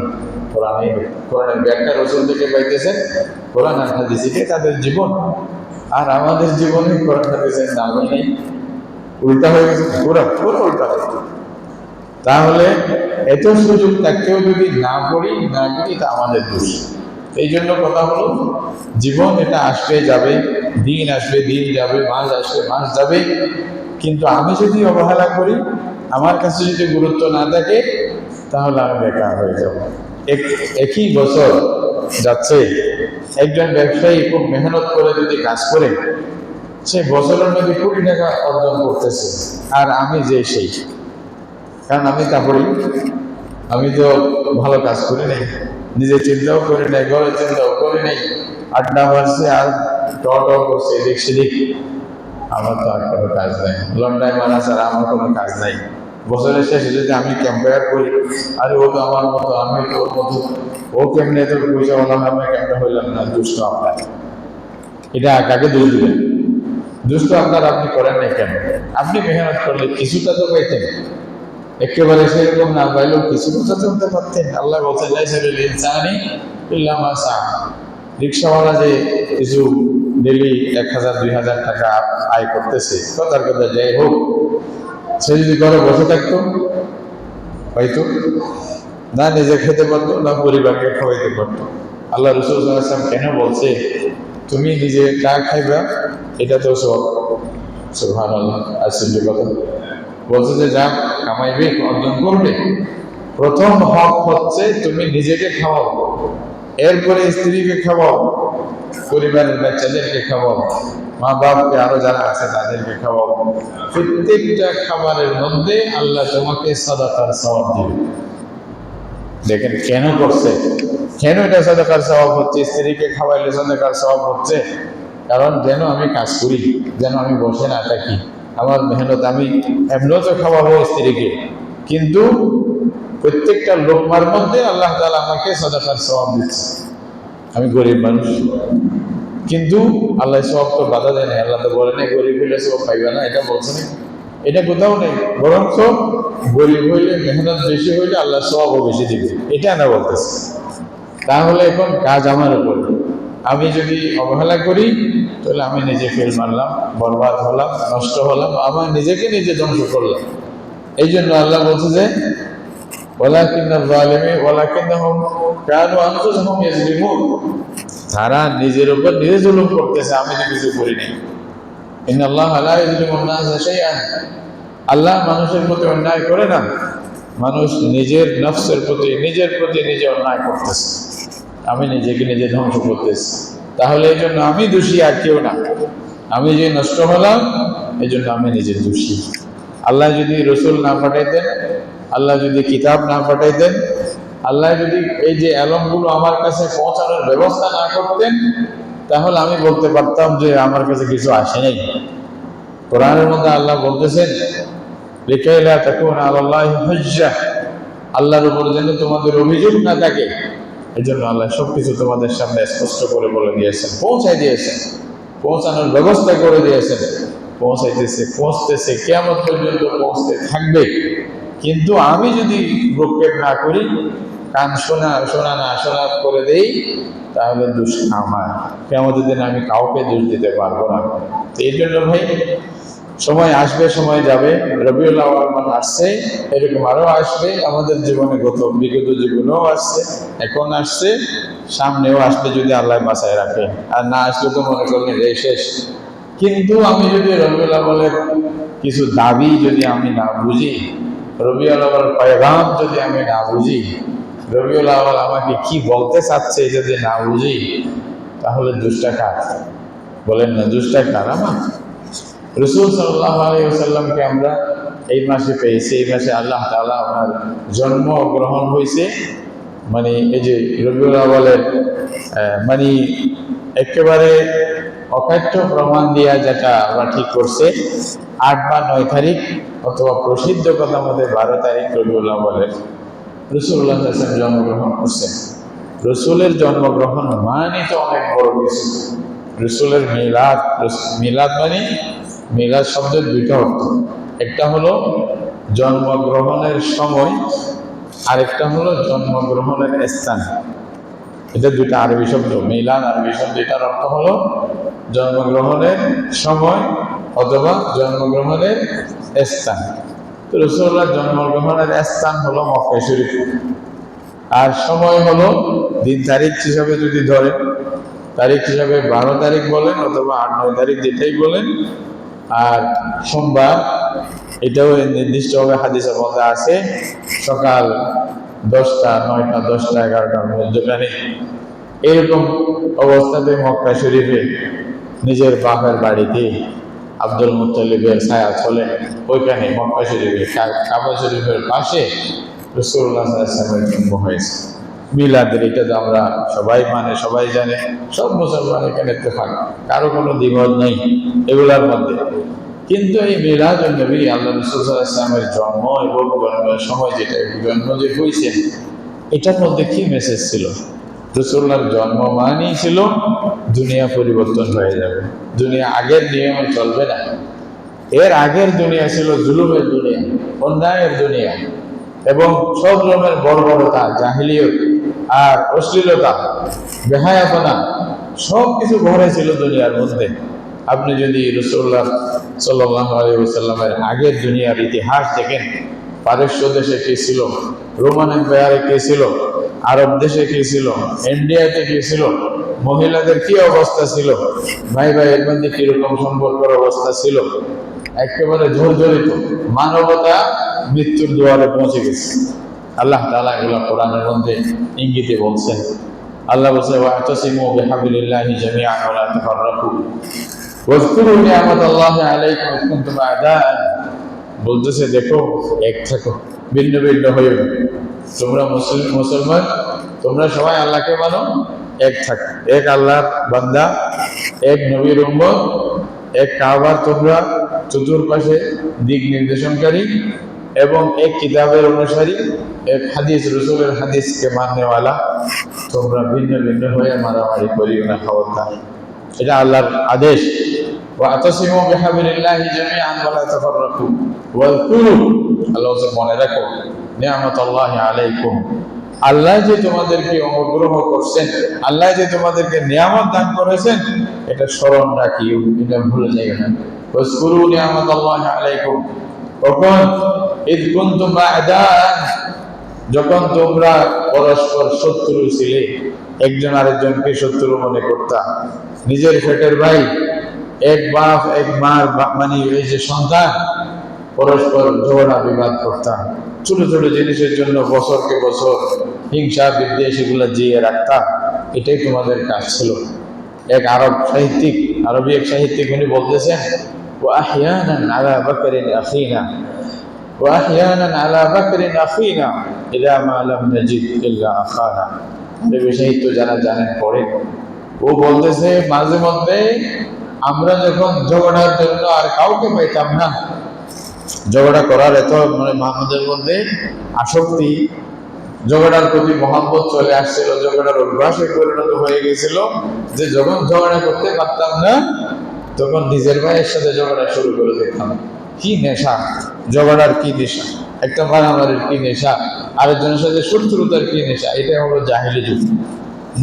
Speaker 1: কোরআনের ব্যাখ্যা রাসূল থেকে পাইতেছেন, কোরআন আর হাদিস থেকে তাদের জীবন। আর আমাদের জীবনে কোরআন হাদিসের নামই নেই, উল্টা হয়ে গেছে, পুরো উল্টা হয়ে গেছে। তাহলে এত সুযোগ থাকতেও যদি না পড়ি না করি, তা আমাদের দোষ। এই জন্য কথা হলো, জীবন এটা আসবে যাবে, দিন আসবে দিন যাবে, মাস আসবে মাস যাবে, কিন্তু আমি যদি অবহেলা করি, আমার কাছে যদি গুরুত্ব না থাকে, তাহলে আমি বেকার হয়ে যাব। একই বছর যাচ্ছে, একজন ব্যবসায়ী খুব মেহনত করে যদি কাজ করে, সে বছরের মধ্যে কোটি টাকা অর্জন করতেছে, আর আমি যে সেই, কারণ আমি তা করি, আমি তো ভালো কাজ করি নাই, নিজে চিন্তাও করি নাই, ঘরে চিন্তাও করি নাই, আড্ডা মারছে আর করছে এদিক সেদিক। আমার তো আর কোনো কাজ নাই, লন্ডায় মারা ছাড়া আমার কোনো কাজ নাই। বছরের শেষে যদি আমি কম্পেয়ার করি, আরে ও তো আমার মতো, আমি তো ওর মতো, ও কেমনে তো পয়সা বললাম, আমি কেমনে হইলাম না, দুষ্ট আপনার। এটা কাকে দোষ দিবেন? দুষ্ট আপনার, আপনি করেন নাই কেন? আপনি মেহনত করলে কিছুটা তো পাইতেন, একেবারে সেরকম না পাইলেও কিছু কথা চলতে পারতেন। আল্লাহ বলছেন রিক্সাওয়ালা যে কিছু ডেলি 1000-2000 টাকা আয় করতেছে, কথার কথা যাই হোক, সে যদি ঘরে বসে থাকতো, হয়তো না নিজে খেতে পারতো, না পরিবারকে খাওয়াইতে পারতো। আল্লাহ রাসূল সাল্লাল্লাহু আলাইহি ওয়াসাল্লাম কেন বলছে তুমি নিজে যা খাইবা এটা তো সব, সুবহানাল্লাহ। আসলে কথা বলছে যে যা কামাইবে অর্জন করবে, প্রথম হক হচ্ছে তুমি নিজেকে খাওয়াও, এরপরে স্ত্রীকে খাওয়াও, পরিবারের বাচ্চাদেরকে খাওয়াও, মা বাপকে আরো যারা আছে তাদেরকে খাওয়াও। প্রত্যেকটা খাবারের মধ্যে আল্লাহ তোমাকে সাদাকার সওয়াব দিবে। দেখেন কেন করছে, কেন এটা সাদাকার সওয়াব হচ্ছে, স্ত্রীকে খাওয়াইলে সাদাকার সওয়াব হচ্ছে, কারণ যেন আমি কাজ করি, যেন আমি বসে না থাকি, আমার মেহনত, আমি এমনিও তো খাওয়াবো স্ত্রীকে, কিন্তু প্রত্যেকটা লোকমার মধ্যে আল্লাহ তাআলা আমাকে সাদাকার সওয়াব দিচ্ছে। আমি গরিব মানুষ, কিন্তু আল্লাহ সওয়াব তো বাধা দেয় না। আল্লাহ তো বলে নাই গরিব হইলে সওয়াব পাইবে না, এটা বলছে না, এটা কোথাও নেই। বরঞ্চ গরিব হইলে, মেহনত বেশি হইলে আল্লাহ সওয়াবও বেশি দিবে, এটা না বলতেছে। তাহলে এখন কাজ আমার উপর, আমি যদি অবহেলা করি তাহলে আমি নিজে ফেল মারলাম, বরবাদ হলাম, নষ্ট হলাম, আমার নিজেকে নিজে ধ্বংস করলাম। এই জন্য আল্লাহ বলছে যে তারা নিজের উপর নিজে জুলুম করতেছে, আমি তো কিছু করি নাই। আল্লাহ মানুষের প্রতি অন্যায় করে না, মানুষ নিজের নফসের প্রতি নিজে অন্যায় করতেছে, আমি নিজেকে নিজে ধ্বংস করতেছি। তাহলে এই জন্য আমি দোষী, আর কেউ না। আমি যে নষ্ট হলাম এই জন্য আমি নিজে দোষী। আল্লাহ যদি রসুল না পাঠাইতেন, আল্লাহ যদি কিতাব না পাঠাইতেন, আল্লাহ যদি এই যে আলমগুলো আমার কাছে পৌঁছানোর ব্যবস্থা না করতেন, তাহলে আমি বলতে পারতাম যে আমার কাছে কিছু আসে নাই। কোরআনের মধ্যে আল্লাহ বলতেছেন লিকাইলা তাকুনা আলাল্লাহি হুজ্জাহ, আল্লাহর উপর যেন তোমাদের অভিযোগ না থাকে, এই জন্য আল্লাহ সবকিছু তোমাদের সামনে স্পষ্ট করে বলে দিয়েছেন, পৌঁছাই দিয়েছেন, পৌঁছানোর ব্যবস্থা করে দিয়েছেন। পৌঁছতেছে, কিয়ামত পর্যন্ত পৌঁছতে থাকবে। কিন্তু আমি যদি ভ্রুক্ষেপ না করি, কান শোনা করে দেই, তাহলে দোষ আমার। কিয়ামতের দিন আমি কাউকে দোষ দিতে পারবো না। এই জন্য ভাই, সময় আসবে, সময় যাবে, রবিউল আউয়াল মাস আসছে, এরকম আরো আসবে আমাদের জীবনে, বিগত জীবনেও আসছে, এখন আসছে, সামনেও আসবে যদি আল্লাহ বাঁচায় রাখে। আর না আসলে তো মনে করলেন এই শেষ। কিন্তু আমি যদি রবিউল আউয়ালের কিছু দাবি যদি আমি না বুঝি, রবিউল আউয়াল পয়গাম যদি আমি না বুঝি, রবিউল আউয়াল আমাকে কি বলতে চাচ্ছে যদি না বুঝি, তাহলে দুষ্টা কার? বলেন না, দুষ্টা কার? আমার রাসূল সাল্লাল্লাহু আলাইহি ওয়াসাল্লামকে আমরা এই মাসে পেয়েছি, এই মাসে আল্লাহ তাআলা ওনার জন্ম গ্রহণ হয়েছে, মানে এই যে রবিউল আউয়ালের মানে একেবারে অকাট্য প্রমাণ দিয়া যেটা আমরা ঠিক করছে 8 বা 9 তারিখ, অথবা প্রসিদ্ধ কথা মতে 12 তারিখ রবিউল আউয়ালের রাসূলুল্লাহ সাল্লাল্লাহু আলাইহি ওয়াসাল্লাম জন্মগ্রহণ করছেন। রসুলের জন্মগ্রহণ মানে তো অনেক বড় কিছু। রসুলের মিলাদ মানে, মিলাদ শব্দের দুইটা অর্থ, একটা হলো জন্মগ্রহণের সময়, আরেকটা হলো জন্মগ্রহণের স্থান। এটা দুইটা আরবি শব্দ, মিলাদ আরবি শব্দ, এটার অর্থ হলো জন্মগ্রহণের সময় অথবা জন্মগ্রহণের স্থান। তো রাসূলুল্লাহ জন্মগ্রহণের স্থান হলো মক্কা শরীফ, আর সময় হলো দিন তারিখ হিসাবে যদি ধরেন, তারিখ হিসাবে 12 তারিখ বলেন অথবা 8-9 তারিখ যেটাই বলেন। আর সোমবার, এটাও নির্দিষ্টভাবে হাদিসের মধ্যে আছে, সকাল 10টা, 9টা, 10টা, 11টার মধ্যখানে। এরকম অবস্থাতে মক্কা শরীফে নিজের বাপের বাড়িতে আব্দুল মুত্তালিবের ছায়া চলে, ওইখানে মক্কা শরীফে কাবা শরীফের পাশে রাসূলুল্লাহ সাল্লাল্লাহু আলাইহি ওয়াসাল্লামের জন্ম হয়েছে। মিলাদের এটা তো আমরা সবাই মানে, সবাই জানে, সব মুসলমান এখানে ইত্তেফাক, কারো কোনো দ্বিমত নেই এগুলার মধ্যে। কিন্তু এই মিলাদুন নবী, আল্লাহ রাসূল সাল্লাল্লাহু আলাইহি ওয়াসাল্লামের জন্ম এবং জন্মের সময় যেটা জন্ম যে হয়েছে, এটার মধ্যে কি মেসেজ ছিল? রাসূলুল্লাহর জন্ম মানেই ছিল দুনিয়া পরিবর্তন হয়ে যাবে, দুনিয়া আগের নিয়মে চলবে না। এর আগের দুনিয়া ছিল জুলুমের দুনিয়া, অন্যায়ের দুনিয়া, এবং সব রকমের বর্বরতা, জাহিলিয়ত আর অশ্লীলতা, বেহায়াপনা সব কিছু ভরে ছিল দুনিয়ার মধ্যে। আপনি যদি রাসূলুল্লাহ সাল্লাল্লাহু আলাইহি ওয়াসাল্লামের আগের দুনিয়ার ইতিহাস দেখেন, পারস্য দেশে কে ছিল, রোমান এম্পায়ারে কে ছিল, আরব দেশে কি ছিল, ইন্ডিয়াতে কি ছিল, মহিলাদের কি অবস্থা ছিল, ভাই ভাইয়ের মধ্যে কিরকম সম্পর্কের অবস্থা ছিল, একেবারে জর্জরিত, মানবতা মৃত্যুর দুয়ারে পৌঁছে গেছে। আল্লাহ তাআলা এগুলো কোরআনের মধ্যে ইঙ্গিতে বলছেন। আল্লাহ বলছে ওয়াতাসিমু বিহাবলিল্লাহি জামিআন ওয়া লা তাফাররাকু ওয়াজকুরু নি'মাতাল্লাহি আলাইকুম ইয কুনতুম আ'দাআন। বলতেছে দেখো, এক থাকো, ভিন্ন ভিন্ন হয়ে তোমরা মুসলমান, তোমরা সবাই আল্লাহকে মানো, এক থাকো, এক আল্লাহর বান্দা, এক নবীর উম্মত, এক কাবার তোমরা চতুর্পাশে দিক নির্দেশনকারী এবং এক কিতাবের অনুসারী, এক হাদিস রসুলের হাদিসকে মাননেওয়ালা। তোমরা ভিন্ন ভিন্ন হয়ে মারামারি করিও না, খবরদার। এটা আল্লাহর আদেশ। ওয়াতাসিমু বিহাবলিল্লাহি জামিআন ওয়া লা তাফাররাকু ওয়াযকুরু, আল্লাহ মনে রাখো, নি'মাতাল্লাহি আলাইকুম, আল্লাহ যে তোমাদেরকে অনুগ্রহ করছেন, আল্লাহ যে তোমাদেরকে নিয়ামত দান করেছেন, এটা স্মরণ রাখিও, এটা ভুলে যাবে না। ওয়াজকুরু নি'মাতাল্লাহি আলাইকুম কখন, ইয কুনতুম আ'দাআন, যখন তোমরা পরস্পর শত্রু ছিলে, একজন আরেকজনকে শত্রু মনে করতা, নিজের পেটের ভাই, এক বাপ এক মার মানে এই যে সন্তান, পরস্পর ঝগড়া বিবাদ করতাম, ছোট ছোট জিনিসের জন্য বছরকে বছর হিংসা বিদ্বেষ এগুলো জিয়ে রাখতাম। এটাই তোমাদের কাজ ছিল। এক আরবি এক সাহিত্যিক উনি বলতেছেন, ওয়াহইয়ানান আলা বাকরিন আখিনা, ওয়াহইয়ানান আলা বাকরিন আখিনা ইযা মা লাম নাজিদ ইল্লা আখানা। আরবি সাহিত্য যারা জানেন পড়েন, ও বলতেছে মাঝে মধ্যে আমরা যখন ঝগড়ার জন্য আর কাউকে পাইতাম না, ঝগড়া করার এত মানে আমাদের মধ্যে আসক্তি, ঝগড়ার প্রতি মহব্বত চলে আসছিল, ঝগড়ার অভ্যাসে পরিণত হয়ে গেছিল, যে যখন ঝগড়া করতে পারতাম না তখন নিজের ভাইয়ের সাথে ঝগড়া শুরু করে দিতাম। কি নেশা, ঝগড়ার কি নেশা, একটা মারামারির কি নেশা, আরেকজনের সাথে শত্রুতার কি নেশা। এটা হলো জাহেলি যুগ।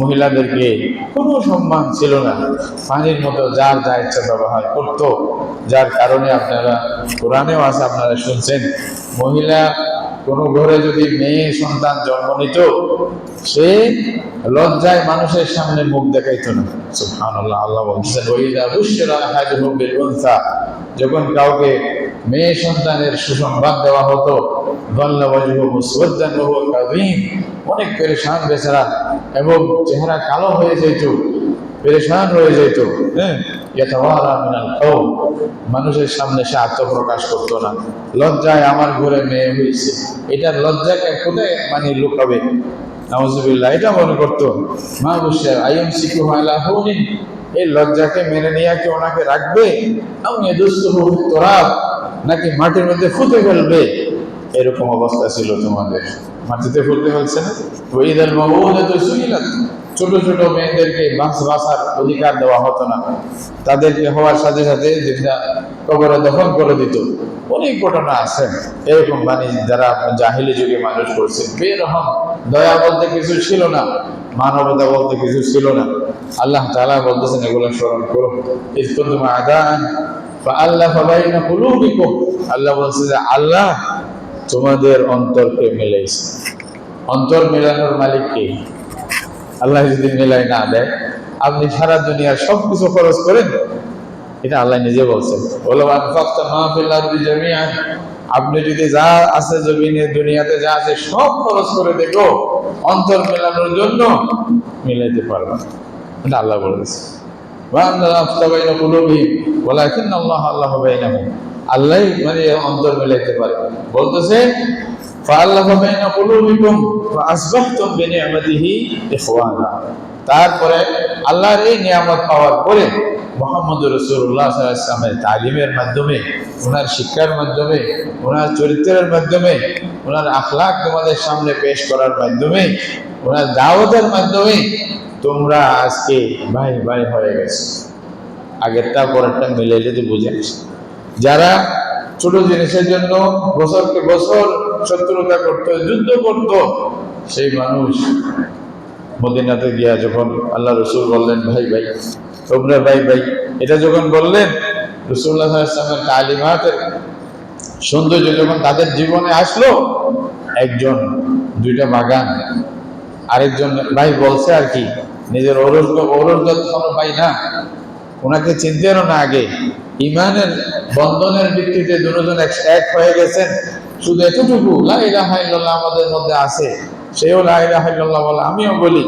Speaker 1: মহিলাদেরকে কোনো সম্মান ছিল না, পানির মতো যার যা ইচ্ছা ব্যবহার করত, যার কারণে আপনারা কোরআনেও আছে, আপনারা শুনছেন, মহিলা কোনো ঘরে যদি মেয়ে সন্তান জন্ম নিত, সে লজ্জায় মানুষের সামনে মুখ দেখাইতো না। সুবহানাল্লাহ, আল্লাহ বলছেন ওয়াইদা বুশিরা আহাদুহুম বিল উনসা, যখন কাউকে মেয়ে সন্তানের সুসংবাদ দেওয়া হতো, যাল্লা ওয়াজহু মুসওয়াদান ওয়া হুয়া কাযীম, অনেক পেরেশান বেচারা এবং চেহারা কালো হয়ে যেত, পেরেশান হয়ে যেত। ইয়াতাওয়ারা মিনাল কওম, মানুষের সামনে সে আত্মপ্রকাশ করতো না, লজ্জায় আমার ঘরে মেয়ে হয়েছে, এটার লজ্জাকে কোথায় মানে লুকাবে, নাউযুবিল্লাহ, এটা মনে করতো। মা বুশিরা আইয়ামসিকু আলা হুনিন, এই লজ্জাকে মেনে নিয়ে কি ওনাকে রাখবে, আমি ইয়াদুসুহু ফিত তুরাব, নাকি মাটির মধ্যে ফুটে ফেলবে। এরকম অবস্থা ছিল তোমাদের, মাটিতে ফুটতে ফেলছে না। ওয়াইদাল মাউউদাতু সুইলাত, ছোট ছোট মেয়েদেরকে বাঁচার অধিকার দেওয়া হতো না, তাদেরকে হওয়ার সাথে সাথে যেটা কবরে দফন করে দিত। অনেক ঘটনা আছে এরকম, মানে যারা জাহিলি যুগে মানুষ করছে। বেরহম, দয়া বলতে কিছু ছিল না, মানবতা বলতে কিছু ছিল না। আল্লাহ তাআলা বলতেছেন এগুলো স্মরণ করো। ইয কুনতুম আ'দাআন ফাআল্লাফা বাইনা কুলুবিকুম, আল্লাহ বলছে যে আল্লাহ তোমাদের অন্তরকে মিলাইছে। অন্তর মেলানোর মালিক কে? আল্লাহ যদি মেলাই না দেয়, আপনি সারা দুনিয়ার সবকিছু খরচ করেন, এটা আল্লাহ নিজে বলছেন। আপনি যদি যা আছে জমিনে দুনিয়াতে যা আছে সব খরচ করে দেখো, অন্তর মেলানোর জন্য মিলাইতে পারবে না, এটা আল্লাহ বলেছে। আল্লাহ মানে অন্তর মিলাইতে পারে। বলতেছে তারপরে আল্লাহর এই নিয়ামত পাওয়ার পরে মুহাম্মদ রাসূলুল্লাহ সাল্লাল্লাহু আলাইহি ওয়াসাল্লামের তালিমের মাধ্যমে, ওনার শিক্ষার মাধ্যমে, ওনার চরিত্রের মাধ্যমে, ওনার আখলাক তোমাদের সামনে পেশ করার মাধ্যমে, ওনার দাওয়াতের মাধ্যমে তোমরা আজকে ভাই ভাই হয়ে গেছে। আগেরটা পরেরটা মিলে যদি বুঝে, যারা ছোট জিনিসের জন্য বছরকে বছর শত্রুতা করতো, যুদ্ধ করত, সেই মানুষ মদিনাতে গিয়া যখন আল্লাহ রসুল বললেন ভাই ভাই, তোমরা ভাই ভাই, এটা যখন বললেন, রাসূলুল্লাহ সাল্লাল্লাহু আলাইহি ওয়াসাল্লামের তালিমাতের সৌন্দর্য যখন তাদের জীবনে আসলো, একজন দুইটা বাগান আরেকজন ভাই বলছে আর কি, নিজের ঔরজ্ঞত কোনো ভাই না, ওনাকে চিনতেনও না আগে, ইমানের বন্ধনের ভিত্তিতে দুজন এক হয়ে গেছেন। শুধু এতটুকু লা ইলাহা ইল্লাল্লাহ আমাদের মধ্যে আছে, সেও লা ইলাহা ইল্লাল্লাহ বলে, আমিও বলি,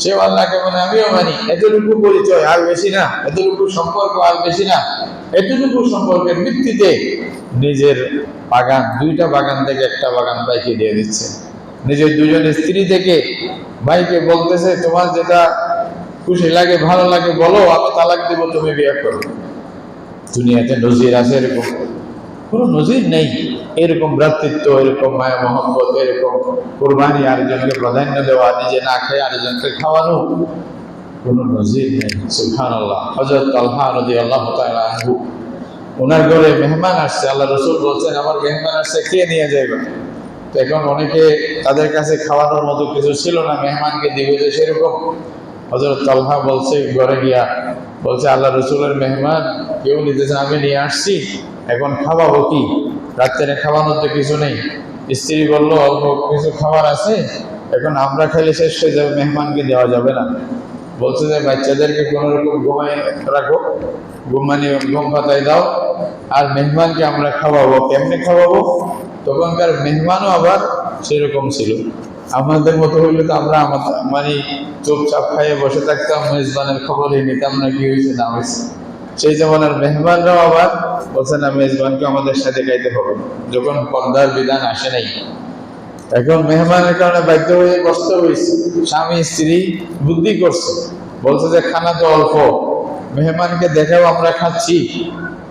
Speaker 1: সেও আল্লাহকে মানে আমিও মানি, এতটুকু পরিচয়, আর বেশি না, এতটুকু সম্পর্ক, আর বেশি না। এতটুকু সম্পর্কের ভিত্তিতে নিজের বাগান, দুইটা বাগান থেকে একটা বাগান ভাইকে দিয়ে দিচ্ছে। নিজের দুজন স্ত্রী থেকে ভাইকে বলতেছে, তোমার যেটা খুশি লাগে, ভালো লাগে বলো, আমি তালাক দেবো, তুমি বিয়ে করো। দুনিয়াতে নজির আছে এরকম? কোনো নজির নেই। এরকম ভ্রাতৃত্ব, এরকম মায়া মহব্বত, এরকম কোরবানি, আরেকজনকে প্রাধান্য দেওয়া, নিজে না খেয়ে আরেকজনকে খাওয়ানো, কোনো নজির নেই। সুবহানাল্লাহ। হযরত তালহা রাদিয়াল্লাহু তাআলা আনহু, ওনার ঘরে মেহমান আসছে, আল্লাহ রাসূল বলছেন, আমার মেহমান আসছে, কে নিয়ে যাইবে? তো এখন অনেকে, তাদের কাছে খাওয়ানোর মতো কিছু ছিল না, মেহমানকে দিবে যে সেরকম। হযরত তালহা বলছে, ঘরে গিয়া বলছে, আল্লাহ রসুলের মেহমান কেউ নিতেছে, আমি নিয়ে আসছি, এখন খাওয়াবো কি? রাত্রে খাওয়ানোর তো কিছু নেই। স্ত্রী বললো, অল্প কিছু খাবার আছে, এখন আমরা খাইলে শেষ হয়ে যাবে, মেহমানকে দেওয়া যাবে না। বলছে যে বাচ্চাদেরকে কোনো রকম ঘুমাই রাখো, ঘুম পাতায় দাও, আর মেহমানকে আমরা খাওয়াবো। কেমনে খাওয়াবো? তখনকার মেহমানও আবার সেরকম ছিল, আমাদের মতো হইলে তো আমরা মানে চুপচাপ খাইয়ে বসে থাকতাম, মেজবানের খবরই নিতাম না কি হয়েছে না হয়েছে। সেই জমানার মেহমানরাও আবার বলছে না, মেজবানকে আমাদের সাথে খাইতে হবে, যখন পর্দার বিধান আসে নাই। এখন মেহমানের কারণে বাধ্য হয়ে বসতে হয়েছে। স্বামী স্ত্রী বুদ্ধি করছে, বলছে যে খানা তো অল্প, মেহমানকে দেখাও আমরা খাচ্ছি,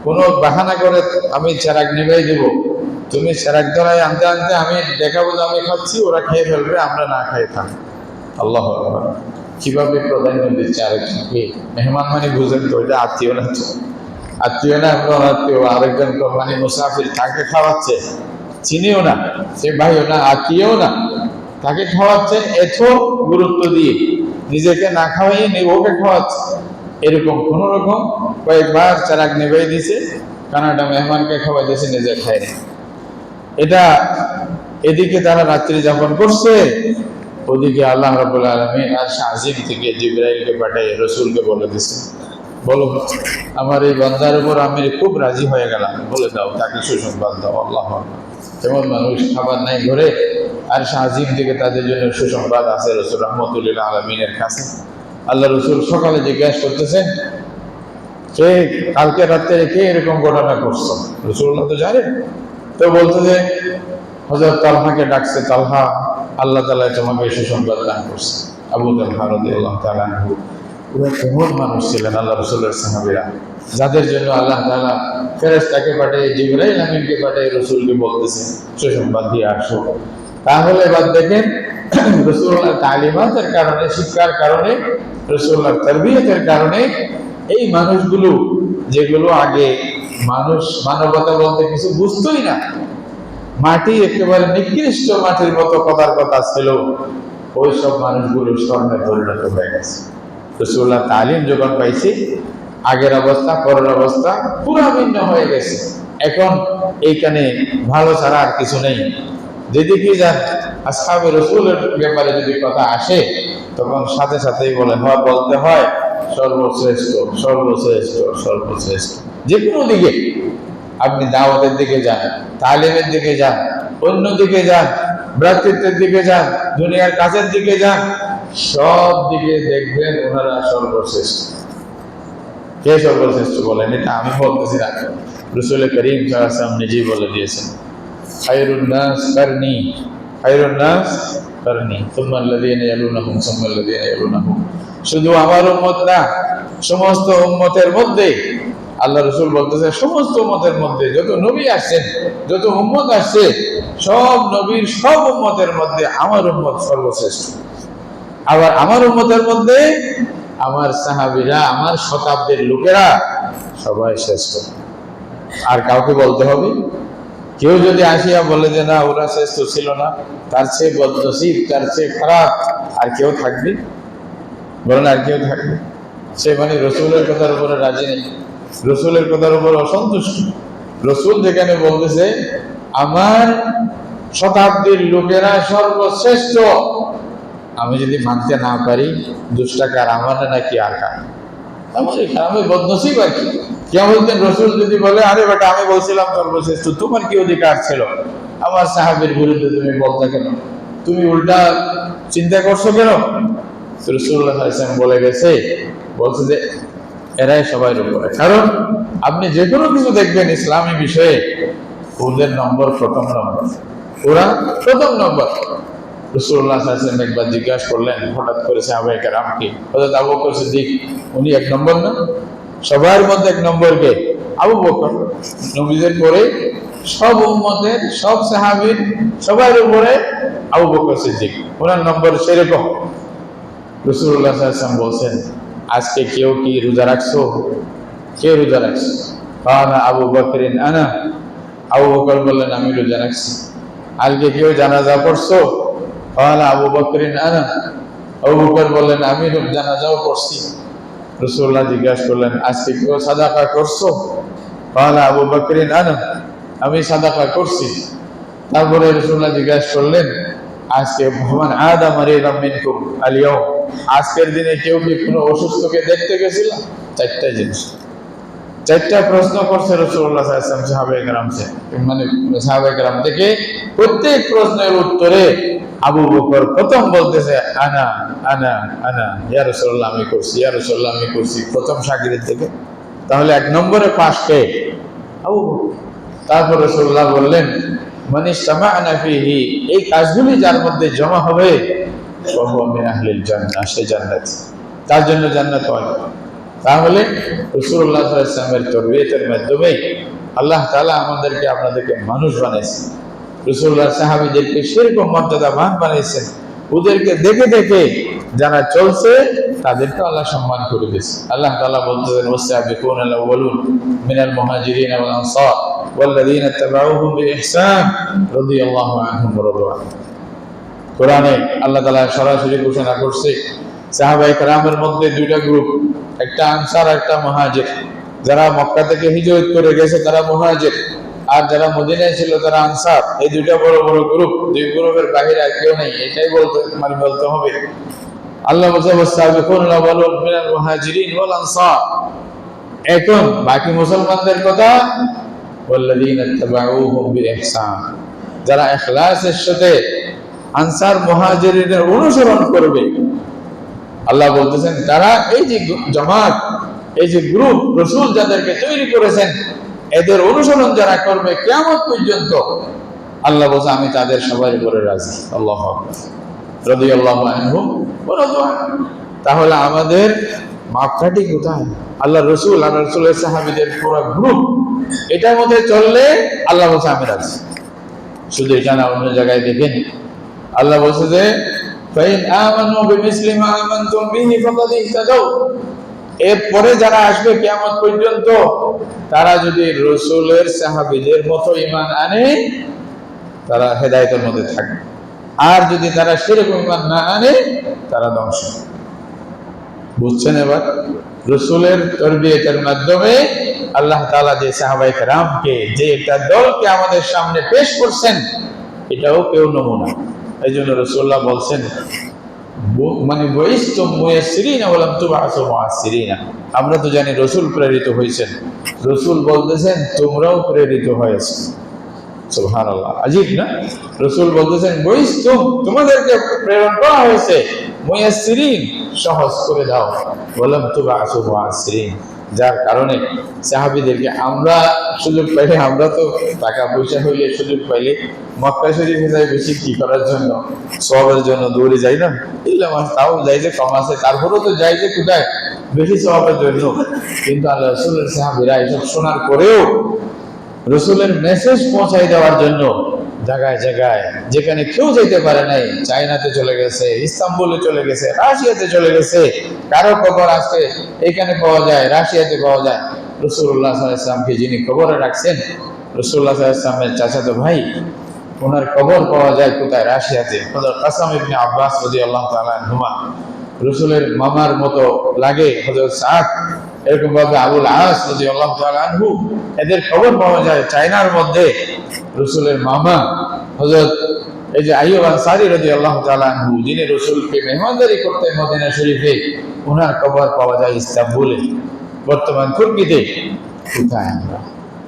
Speaker 1: কোনো বাহানা করে আমি চেরাগ নিভাই দেব, তুমি চেরাগ ধরাই আনতে আনতে আমি দেখাবো যে আমি খাচ্ছি, ওরা খেয়ে ফেলবে, আমরা না খাই থাক। আল্লাহু আকবার। কিভাবে প্রাধান্য দিচ্ছে আরেকজনকে? মেহমান মানে বুঝেন তো, এটা আত্মীয় না, তো আত্মীয় না, আপনার আত্মীয়, আরেকজন মানে মুসাফির, তাকে খাওয়াচ্ছে, চিনিও না, সে ভাইও না, আত্মীয়ও না, তাকে খাওয়াচ্ছেন এত গুরুত্ব দিয়ে, নিজেকে না খাওয়াইয়ে ওকে খাওয়াচ্ছে। এরকম কোন রকম কয়েকবার চেরাগ নেবে দিছে, কানাডা মেহমানকে খাওয়াই দিয়েছে, নিজে খায়নি। এটা এদিকে তারা রাত্রি যাপন করছে, ওদিকে আল্লাহ রাব্বুল আলামিন আরশ আজিম থেকে জিবরাইলকে পাঠিয়ে রাসূলকে বলে দিছে, বলো আমার এই বান্দার উপর আমি খুব রাজি হয়ে গেলাম, বলে দাও, তাকে সুসংবাদ দাও। আল্লাহু আকবার। যেমন মানুষ খাবার নাই ঘরে, আরশ আজিম থেকে তাদের জন্য সুসংবাদ আছে রাসূল রাহমাতুল লিল আলামিনের কাছে। আল্লাহ রাসূল সকালে জিজ্ঞাসা করতেছেন, কে কালকে রাতে কে এরকম ঘটনা করছো? রাসূলুল্লাহ তো জানেন, তো বলতে যে হযরত তালহাকে ডাকছে, তালহা আল্লাহ তাআলা তোমাকে সুসংবাদ দান করছে। আবু তালহা রাদিয়াল্লাহু তাআলা আনহু, ওরা কেমন মানুষ ছিলেন আল্লাহ রাসূলের সাহাবীরা, যাদের জন্য আল্লাহ তাআলা ফেরেশতাকে পাঠিয়ে, জিবরাইল আমিনকে পাঠিয়ে রাসূলকে বলতেছে সুসংবাদ দিয়ে আসো। তাহলে এবার দেখেন, রাসূলুল্লাহর তালিমাতের কারণে, শিক্ষার কারণে, রাসূলুল্লাহর তারবিয়তের কারণে এই মানুষগুলো, যেগুলো আগে মানুষ মানবতা বলতে কিছু বুঝতোই না, মাটি একেবারে নিকৃষ্ট মাটির মতো কথার কথা ছিল, ওই সব মানুষগুলো স্বর্ণে পরিণত হয়ে গেছে। রাসূলুল্লাহ তালিম যখন পাইছে, আগের অবস্থা পরের অবস্থা পুরো ভিন্ন হয়ে গেছে। এখন এইখানে ভালো ছাড়া আর কিছু নেই। যেদিকে যান আসহাবে রাসূলের ব্যাপারে যদি কথা আসে, তখন সাথে সাথেই বলতে হয় সর্বশ্রেষ্ঠ, সর্বশ্রেষ্ঠ, সর্বশ্রেষ্ঠ। যে কোনো দিকে আপনি দাওয়াতের দিকে যান, তালিমের দিকে যান, অন্য দিকে যান, ভ্রাতৃত্বের দিকে যান, দুনিয়ার কাজের দিকে যান, সব দিকে দেখবেন ওনারা সর্বশ্রেষ্ঠ। কে সর্বশ্রেষ্ঠ বলেন? এটা আমি বলতেছি না, রাসূল করিম সাল্লাল্লাহু আলাইহি ওয়াসাল্লাম নিজেই বলে দিয়েছেন, খায়রুন নাস কারনি, খায়রুন নাস কারনি সুম্মা আল্লাযীনা ইয়ালুনাহুম সুম্মা আল্লাযীনা ইয়ালুনাহুম। শুধু আমার উম্মত না, সমস্ত উম্মতের মধ্যে, আল্লাহ রাসূল বলতেছে সমস্ত উম্মতের মধ্যে যত নবী আসছেন, যত উম্মত আসছে, সব নবীর সব উম্মতের মধ্যে আমার উম্মত সর্বশ্রেষ্ঠ। আবার আমার উম্মতের মধ্যে আমার সাহাবীরা, আমার শতাব্দীর লোকেরা সবাই শ্রেষ্ঠ। আর কাউকে বলতে হবে? কেউ যদি আসিয়া বলে যে না ওরা শ্রেষ্ঠ ছিল না, তার চেয়ে বদনসিব, তার চেয়ে খারাপ আর কেউ থাকবে? বলেন, আর কেউ থাকবে? সে মানে রাসূলের কথার উপরে রাজি নেই, রাসূলের কথার উপর অসন্তুষ্ট। রাসূল যেখানে বলতেছে আমার শতাব্দীর লোকেরা সর্বশ্রেষ্ঠ, আমি যদি মানতে না পারি দোষটা কার, আমার নাকি আর কার? আমারই, আমি বদনসিব আর কি। কেউ বলতেন রসুল যদি বলে আরে বেটা আমি বলছিলাম সর্বশ্রেষ্ঠ, তোমার কি অধিকার ছিল আমার সাহাবীর বিরুদ্ধে তুমি বলতে কেন, তুমি উল্টা চিন্তা করছো কেন? রাসূলুল্লাহ সাল্লাল্লাহু আলাইহি ওয়াসাল্লাম বলে গেছে, বলছে যে এরাই সবাই উপরে। কারণ আপনি যে কোনো কিছু দেখবেন ইসলামী বিষয়ে ওদের নম্বর প্রথম নম্বর, ওরা প্রথম নম্বর। রাসূলুল্লাহ সাল্লাল্লাহু আলাইহি ওয়াসাল্লাম একবার জিজ্ঞাসা করলেন হঠাৎ করে সাহাবায়ে কেরামকে, হযরত আবু বকর সিদ্দিক উনি এক নম্বর না? সবার মধ্যে এক নম্বর কে? আবু বকর। নবীদের পরে সব উম্মতের সব সাহাবীর সবার উপরে আবু বকর সিদ্দিক, ওনার নম্বর সেরকম। রাসূলুল্লাহ সাল্লাল্লাহু আলাইহি ওয়াসাল্লাম বলছেন আজকে কেউ কি রোজা রাখছো? কে রোজা রাখছে? কানা আবু বকরিন আনা, আবু বকর বললেন আমি রোজা রাখছি। আজকে কেউ জানাজা পড়ছো? কানা আবু বকরিন আনা, আবু বকর বললেন আমি জানাজাও পড়ছি। রাসূলুল্লাহ জিজ্ঞাসা করলেন আজকে কেউ সাদাকা করছো? কানা আবু বকরিন আনা, আমি সাদাকা করছি। তারপরে রাসূলুল্লাহ জিজ্ঞাসা করলেন আজকে ভগবান আদা মারিয়াম মিনকুম আল-ইয়াউম, আজকের দিনে কেউ কি কোনো অসুস্থকে দেখতে গেছিল? চারটা জিনিস, চারটা প্রশ্ন করছে রাসূলুল্লাহ সাল্লাল্লাহু আলাইহি ওয়াসাল্লাম সাহাবায়ে কেরামকে, মানে সাহাবায়ে কেরাম থেকে। প্রত্যেক প্রশ্নের উত্তরে আবু বকর প্রথম বলতেছে আনা আনা আনা, ইয়া রাসূলুল্লাহ আমি করছি, ইয়া রাসূলুল্লাহ আমি করছি, প্রথম শাগির্দ থেকে। তাহলে এক নম্বরে পাশ কে? আবু বকর। তারপর রাসূলুল্লাহ বললেন মানিসতামা'না ফীহি, এই কাজগুলি যার মধ্যে জমা হবে ফাহুয়া মিন আহলিল জান্নাহ, সে জান্নাতি, তার জন্য জান্নাত হয়। তাহলে রাসূলুল্লাহ সাল্লাল্লাহু আলাইহি ওয়াসাল্লামের তরবিয়তের মাধ্যমে আল্লাহ তাআলা আমাদেরকে আপনাদেরকে মানুষ বানাইছেন। রাসূলুল্লাহ সাহাবীদেরকে সেরকম মর্যাদাবান বানাইছেন, ওদেরকে দেখে দেখে যারা চলছে তাদেরকে আল্লাহ সম্মান করে দিয়েছে। আল্লাহ তাআলা বলতেছেন ওয়াসাবিকুনাল আউয়ালুন মিনাল মুহাজিরিন ওয়াল আনসার ওয়াল্লাযীনা তাবাউহুম বিইহসান রাদিয়াল্লাহু আনহুম ওয়া রাদু আনহু। কোরআনে আল্লাহ তাআলা সরাসরি ঘোষণা করছে সাহাবায়ে কেরামের মধ্যে দুইটা গ্রুপ, একটা আনসার একটা মুহাজির। যারা মক্কা থেকে হিজরত করে গেছে তারা মুহাজির, আর যারা মদিনায় ছিল তারা আনসার। এই দুইটা বড় বড় গ্রুপ, দুই গ্রুপের বাইরে আর কেউ নেই, এটাই বলতে হবে। আল্লাহ বলছে ওয়াসাবিকুনাল আউয়ালুন মিনাল মুহাজিরিন ওয়াল আনসার। এখন বাকি মুসলমানদের কথা ওয়াল্লাযীনা তাবাউহুম বিইহসান, যারা ইখলাসের সাথে আনসার মুহাজিরিনের অনুসরণ করবে। আল্লাহ বলতেছেন তারা এই যে জামাত, এই যে গ্রুপ রাসূল যাদেরকে তৈরি করেছেন, এদের অনুসরণ যারা করবে কিয়ামত পর্যন্ত, আল্লাহ বলছে আমি তাদের সবার উপরে রাজি। আল্লাহু আকবার, রাদিয়াল্লাহু আনহুম ওয়া রাদু আনহু। তাহলে আমাদের মাপকাঠি কোথায়? আল্লাহ রাসূল, আল্লাহ রাসূলের সাহাবীদের পুরো গ্রুপ, এটার মধ্যে চললে আল্লাহ বলছে আমি রাজি। শুধু এটা না, অন্য জায়গায় দেখেন আল্লাহ বলছে যে ফাইন আমানু বিমিসলি মা আমানতুম বিহি ফাকাদ ইহতাদাউ, এরপরে যারা আসবে কিয়ামত পর্যন্ত তারা যদি রাসূলের সাহাবীদের মতো ঈমান আনে তারা হেদায়েতের মধ্যে থাকবে, আর যদি তারা সেরকম ঈমান না আনে তারা ধ্বংস। বুঝছেন? এবার রাসূলের তরবিয়তের মাধ্যমে আল্লাহ তাআলা যে সাহাবায়ে কেরামকে, যে একটা দলকে আমাদের সামনে পেশ করছেন, এটাও কেউ নমুনা। এই জন্য রাসূলুল্লাহ বলছেন মানে বুইসতুম মুয়াসসিরিনা ওয়া লাম তুবআসু মুআসসিরিনা। আমরা তো জানি রাসূল প্রেরিত হয়েছেন, রাসূল বলতেছেন তোমরাও প্রেরিত হয়েছো। সুবহানাল্লাহ, আজীব না? রাসূল বলতেছেন বুইসতুম, তোমাদেরকে প্রেরণ করা হয়েছে, মুয়াসসিরিন, সহজ করে দাও, ওয়া লাম তুবআসু মুআসসিরিন। যার কারণে সাহাবীদেরকে আমরা সুযোগ পাইলে, আমরা তো টাকা পয়সা হইলে সুযোগ পাইলে মক্কা শরীফে যাই বেশি কি করার জন্য? সওয়াবের জন্য দৌড়ে যাই না? ইল্লা মাস, তাও যাই যে কম আছে, তারপরেও তো যাই যে কোথায়? বেশি সওয়াবের জন্য। কিন্তু আল্লাহ রাসূলের সাহাবীরা এসব শোনার পরেও রাসূলের মেসেজ পৌঁছাই দেওয়ার জন্য জায়গায় জায়গায়, যেখানে কেউ যেতে পারে নাই, চায়নাতে চলে গেছে, ইস্তাম্বুলে চলে গেছে, রাশিয়াতে চলে গেছে। কারো খবর আজকে এখানে পাওয়া যায়, রাশিয়াতে পাওয়া যায়। রাসূলুল্লাহ সাল্লাল্লাহু আলাইহি ওয়াসাল্লামকে যিনি খবরে রাখছেন, রাসূলুল্লাহ সাল্লাল্লাহু আলাইহি ওয়াসাল্লামের চাচাতো ভাই, ওনার খবর পাওয়া যায় কোথায়? রাশিয়াতে। হযরত কাসম ইবনে আব্বাস রাদিয়াল্লাহু তাআলা আনহুমা, রাসূলের মামার মতো লাগে হযরত সাদ, এরকম ভাবে আবুল আস রাদিয়াল্লাহু তাআলা আনহু, এদের খবর পাওয়া যায় চায়নার মধ্যে। রাসূলের মামা হযরত এই যে আইয়ুব আনসারী রাদিয়াল্লাহু তাআলা আনহু, যিনি রাসূলকে মেহমানদারি করতেন মদিনা শরীফে, ওনার কবর পাওয়া যায় ইস্তাম্বুলে, বর্তমান তুর্কিতে। কোথায় আমরা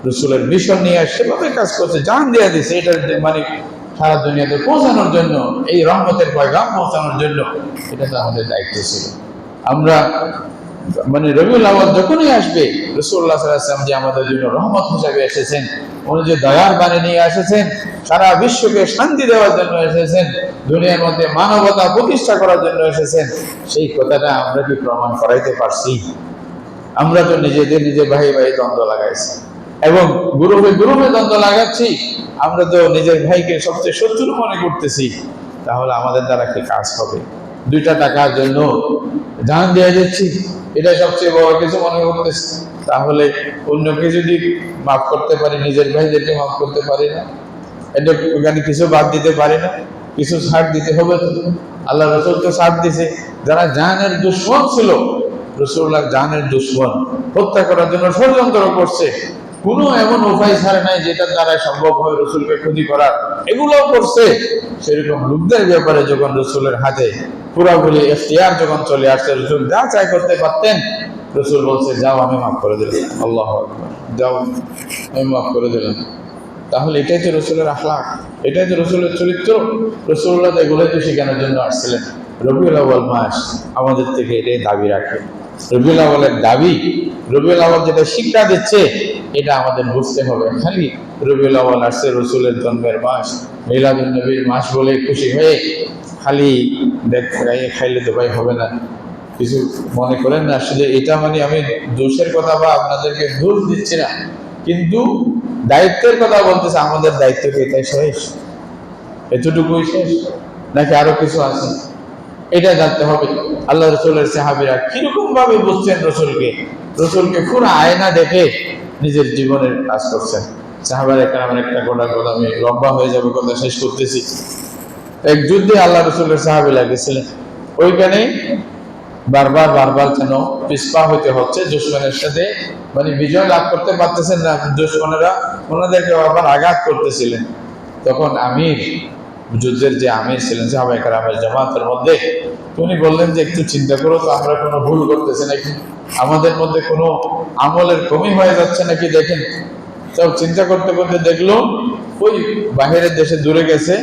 Speaker 1: রাসূলের মিশন নিয়ে সেভাবে কাজ করছে, জান দিয়ে দিছে এটার মানে সারা দুনিয়াতে পৌঁছানোর জন্য, এই রহমতের পয়গাম পৌঁছানোর জন্য। এটা তো আমাদের দায়িত্ব ছিল। আমরা মানে রবিউল আউয়াল যখনই আসবে, রাসূলুল্লাহ সাল্লাল্লাহু আলাইহি ওয়াসাল্লাম যে আমাদের জন্য রহমত হিসেবে এসেছেন, উনি যে দয়ার বাণী নিয়ে এসেছেন, সারা বিশ্বকে শান্তি দেওয়ার জন্য এসেছেন, দুনিয়ার মধ্যে মানবতা প্রতিষ্ঠা করার জন্য এসেছেন, সেই কথাটা আমরা কি প্রমাণ করাইতে পারছি? আমরা তো নিজে ভাই দ্বন্দ্ব লাগাইছি, এবং গ্রুপে দ্বন্দ্ব লাগাচ্ছি। আমরা তো নিজের ভাইকে সবচেয়ে শত্রু মনে করতেছি। তাহলে আমাদের দ্বারা কি কাজ হবে? 2টা টাকার জন্য জান দিয়ে যাচ্ছি, এটা সবচেয়ে বড় কিছু মনে করতেছি। তাহলে অন্যকে যদি মাফ করতে পারি, নিজের ভাইদেরকে মাফ করতে পারি না? এটা ওখানে কিছু বাদ দিতে পারি না? কিছু ছাড় দিতে হবে তো। আল্লাহ রাসূল তো ছাড় দিছে। যারা জানের দুশমন ছিল, রাসূলুল্লাহ জানের দুশমন, হত্যা করার জন্য ষড়যন্ত্র করছে, কোনো এমন উপায় ছাড়ে নাই যেটার দ্বারা সম্ভব হয় রাসূলকে ক্ষতি করার, এগুলোও করছে। সেরকম লোকদের ব্যাপারে যখন রাসূলের হাতে পুরোপুরি এখতিয়ার যখন চলে আসছে, রাসূল যা চাই করতে পারতেন, রাসূল বলছে যাও আমি মাফ করে দিলাম, আল্লাহু আকবার, যাও আমি মাফ করে দিলাম। তাহলে এটাই তো রাসূলের আখলাক, এটাই তো রাসূলের চরিত্র। রাসূলুল্লাহ এগুলোই তো শেখানোর জন্য আসছিলেন। রবিউল আউয়াল মাস আমাদের থেকে এটাই দাবি রাখে। রবিউল আউয়ালের দাবি, রবিউল আউয়াল যেটা শিক্ষা দিচ্ছে, এটা আমাদের বুঝতে হবে। খালি রবিউল আউয়াল আসছে রাসূলের জন্মের মাস, মিলাদুন নবীর মাস বলে খুশি হয়ে খালি খাইলে তো ভাই হবে না। কিছু মনে করেন না, আসলে এটা মানে আমি দোষের কথা বা আপনাদেরকে দোষ দিচ্ছি না, কিন্তু দায়িত্বের কথা বলতেছে। আমাদের দায়িত্ব কি এটাই শেষ? এতটুকুই শেষ, নাকি আরো কিছু আছে? এটা জানতে হবে। আল্লাহ রাসূলের সাহাবীরা কিরকম ভাবে বুঝছেন রাসূলকে পুরো আয়না দেখে নিজের জীবনের কাজ করছেন। সাহাবায়ে কেরামের একটা কথা, আমি লম্বা হয়ে যাবে, কথা শেষ করতেছি। এক যুদ্ধে আল্লাহ রাসূলের সাহাবী লাগেছিলেন, ওইখানে বারবার যেন পিছপা হইতে হচ্ছে দুশমনের সাথে, মানে বিজয় লাভ করতে পারতেছেন না দুশমনেরা, ওনাদেরকে আবার আঘাত করতেছিলেন। তখন যুদ্ধের যে আমির ছিলেন সাহাবায়ে কেরামের জামাতের মধ্যে, উনি বললেন যে একটু চিন্তা করো তো, আমরা কোনো ভুল করতেছি নাকি, আমাদের মধ্যে কোনো আমলের কমি হয়ে যাচ্ছে নাকি দেখেন। সব চিন্তা করতে করতে দেখলো ওই বাহিরের দেশে দূরে গেছে,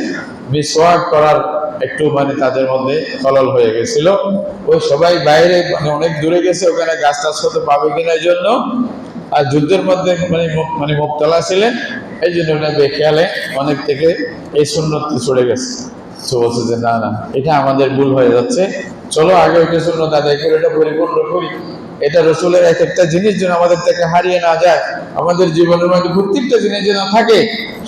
Speaker 1: মিসওয়াক করার একটু মানে তাদের মধ্যে খলল হয়ে গেছিল। ওই সবাই বাইরে মানে অনেক দূরে গেছে, ওখানে গাছ টাছ হতে পাবে কিনা এই জন্য, আর যুদ্ধের মধ্যে মানে মুবতলা ছিলেন, এই জন্য ওটা বেখেয়ালে অনেক থেকে এই সুন্নত ছড়ে গেছে। তো বলছে যে না, এটা আমাদের ভুল হয়ে যাচ্ছে, চলো আগে ওইটা সুন্নত আদায় করে এটা পরিপূর্ণ করি। এটা রাসূলের এক একটা জিনিস যেন আমাদের থেকে হারিয়ে না যায়, আমাদের জীবনের মধ্যে প্রত্যেকটা জিনিস যেন থাকে।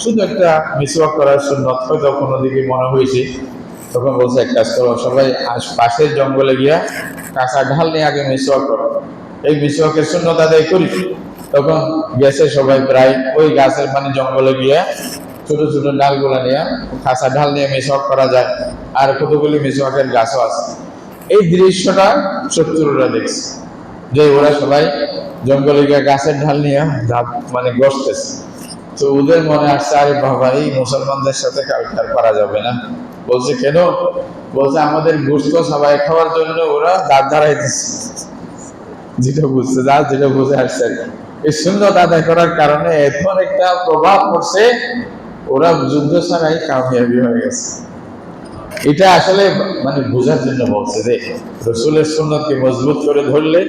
Speaker 1: শুধু একটা মিসওয়াক করার সুন্নত হয়তো কোনো দিকে মনে হয়েছে, তখন বলছে এক কাজ করো, সবাই পাশের জঙ্গলে গিয়া কাঁচা ঢাল নিয়ে আগে মিসওয়াক করো, এই মিসওয়াকের সুন্নত আদায় করি। তখন গেছে সবাই প্রায় ওই গাছের মানে জঙ্গলে গিয়া ছোট ছোট ডালগুলা নিয়ে, কাঁচা ঢাল নিয়ে মিসওয়াক করা যায়, আর কতগুলি মিসওয়াকের গাছও আছে। এই দৃশ্যটা শত্রুরা দেখছে, যে ওরা সবাই জঙ্গলে গিয়ে গাছের ঢাল নিয়ে মানে গসতেছে। তো ওদের মনে আসছে, আরে বাবা, এই মুসলমানদের সাথে কালকার করা যাবে না। বলছে কেন? বলছে আমাদের গোশত সবাই খাওয়ার জন্য ওরা দাঁত ধারাইতেছে। যেটা বুঝে আসছে, এই সুন্নত আদায় করার কারণে এমন একটা প্রভাব পড়ছে, ওরা যুদ্ধ ছাড়াই কামিয়াবি হয়ে গেছে। এটা আসলে মানে বোঝার জন্য বলছে যে রাসূলের সুন্নতকে মজবুত করে ধরলে,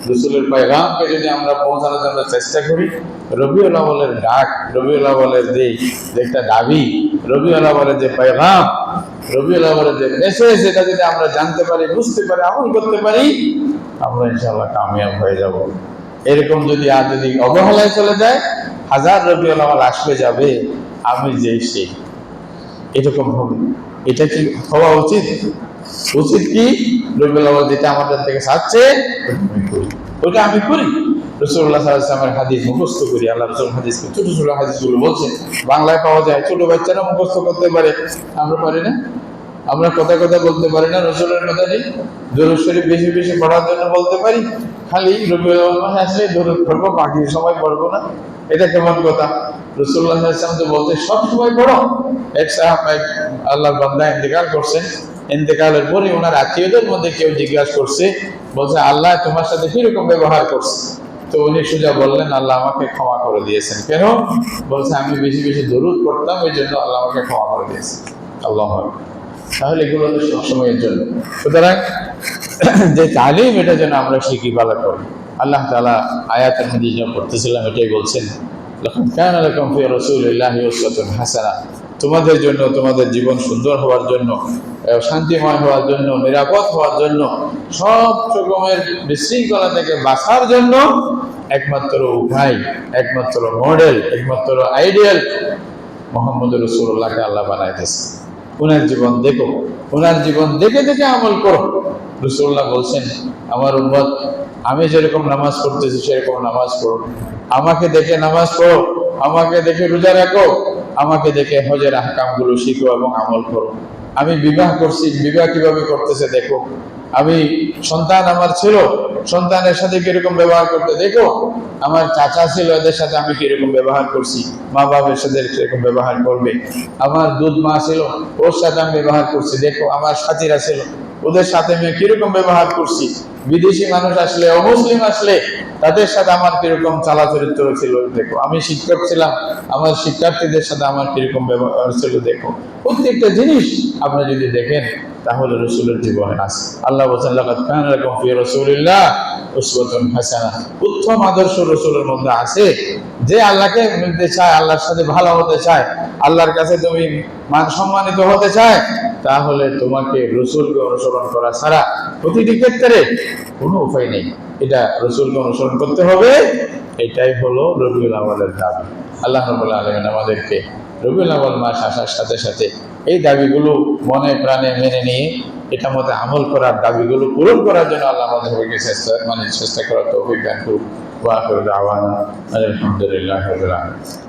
Speaker 1: রাসূলের পয়গামকে যদি আমরা পৌঁছানোর জন্য চেষ্টা করি, রবিউল আউয়ালের ডাক, রবিউল আউয়ালের যে একটা দাবি, রবিউল আউয়ালের যে পয়গাম, রবিউল আউয়ালের যে মেসেজ, এটা যদি আমরা জানতে পারি, বুঝতে পারি, আমল করতে পারি, আমরা ইনশাআল্লাহ কামিয়াব হয়ে যাব। এরকম যদি অবহেলায় চলে যায়, হাজার রবিউল আউয়াল আসবে যাবে, আমি যেই সেই, এরকম হবে। এটা কি হওয়া উচিত? কি রবিউল আউয়াল যেটা আমাদের থেকে চাচ্ছে ওটা আমি করি। রাসূলুল্লাহ সাল্লাল্লাহু আলাইহি ওয়াসাল্লামের হাদিস মুখস্থ করি। আল্লাহ রাসূল হাদিস, ছোট ছোট হাদিসগুলো বলছেন, বাংলায় পাওয়া যায়, ছোট বাচ্চারা মুখস্থ করতে পারে, আমরা পারি না। আমরা কথা বলতে পারি না রাসূলের কথাটি, দরুদ শরীফ বেশি বেশি পড়ার জন্য বলতে পারি, খালি রবিউল আউয়াল মাসে আসলে দরুদ পড়বো, বাকি সময় পড়বো না। এটা কেমন কথা? রাসূলুল্লাহ সাল্লাল্লাহু আলাইহি ওয়াসাল্লাম তো বলতে সবসময় পড়ো। এক আল্লাহর বান্দা ইন্তেকাল করছেন, ইন্তেকালের পরে ওনার আত্মীয়দের মধ্যে কেউ জিজ্ঞাসা করছে, বলছে আল্লাহ তোমার সাথে কিরকম ব্যবহার করছে? তো উনি সোজা বললেন আল্লাহ আমাকে ক্ষমা করে দিয়েছেন। কেন? বলছে আমি বেশি বেশি দরুদ পড়তাম, ওই জন্য আল্লাহ আমাকে ক্ষমা করে দিয়েছেন। আল্লাহু আকবার। তাহলে এগুলো তো সবসময়ের জন্য। সুতরাং যে তালিম, এটা যেন আমরা শিখি ভালো করি। আল্লাহ তাআলা আয়াতের মধ্যে যা পড়তেছিলাম এটাই বলছেন, লাকাদ কানা লাকুম ফি রাসূলিল্লাহি উসওয়াতুন হাসানাহ। তোমাদের জন্য, তোমাদের জীবন সুন্দর হওয়ার জন্য, শান্তিময় হওয়ার জন্য, নিরাপদ হওয়ার জন্য, সব রকমের বিশৃঙ্খলা থেকে বাঁচার জন্য একমাত্র উপায়, একমাত্র মডেল, একমাত্র আইডিয়াল মুহাম্মদ রাসূলুল্লাহকে আল্লাহ বানাইতেছে। ওনার জীবন দেখো, ওনার জীবন দেখে দেখে আমল করো। রাসূলুল্লাহ বলছেন আমার উম্মত আমি যেরকম নামাজ পড়তেছি সেরকম নামাজ পড়ো, আমাকে দেখে নামাজ পড়ো, আমাকে দেখে রোজা রাখো, আমাকে দেখে হজের আহকামগুলো শিখো এবং আমল করো। আমি বিবাহ করছি, বিবাহ কিভাবে করতেছে দেখো। আমি সন্তান আমার ছিল, সন্তানের সাথে কিরকম ব্যবহার করতে দেখো। আমার চাচা ছিল, এদের সাথে আমি কিরকম ব্যবহার করছি, মা বাবার সাথে কিরকম ব্যবহার করবে। আমার দুধ মা ছিল, ওর সাথে আমি ব্যবহার করছি দেখো। আমার সাথীরা ছিল, ওদের সাথে আমি কিরকম ব্যবহার করছি। বিদেশি মানুষ আসলে, অমুসলিম আসলে, তাদের সাথে আমার কিরকম চালা চরিত্র ছিল দেখো। আমি শিক্ষক ছিলাম, আমার শিক্ষার্থীদের সাথে আমার কিরকম ব্যবহার ছিল দেখো। প্রত্যেকটা জিনিস আপনি যদি দেখেন তাহলে রাসূলের জীবনে আছে। আল্লাহ বলেন লাকাদ কানা লাকুম ফি রাসূলিল্লাহি উসওয়াতুন হাসানাহ। উত্তম আদর্শ রাসূলের মধ্যে আছে। যে আল্লাহকে মিলতে চায়, আল্লাহর সাথে ভালো হতে চায়, আল্লাহর কাছে তুমি মান সম্মানিত হতে চায়, তাহলে তোমাকে রাসূলকে অনুসরণ করা ছাড়া প্রতিটি ক্ষেত্রে কোনো উপায় নেই। এটা রাসূলকে অনুসরণ করতে হবে। এটাই হলো রবিউল আউয়ালের দাবি। আল্লাহ রাব্বুল আলামিন আমাদেরকে রবিউল আউয়াল মাস আসার সাথে সাথে এই দাবিগুলো মনে প্রাণে মেনে নিয়ে এটা মতে আমল করার, দাবিগুলো পূরণ করার জন্য আল্লাহ আমাদেরকে চেষ্টা করার তৌফিক দান করুন। ওয়া আখিরু দাওয়ানা আলহামদুলিল্লাহি রাব্বিল আলামিন।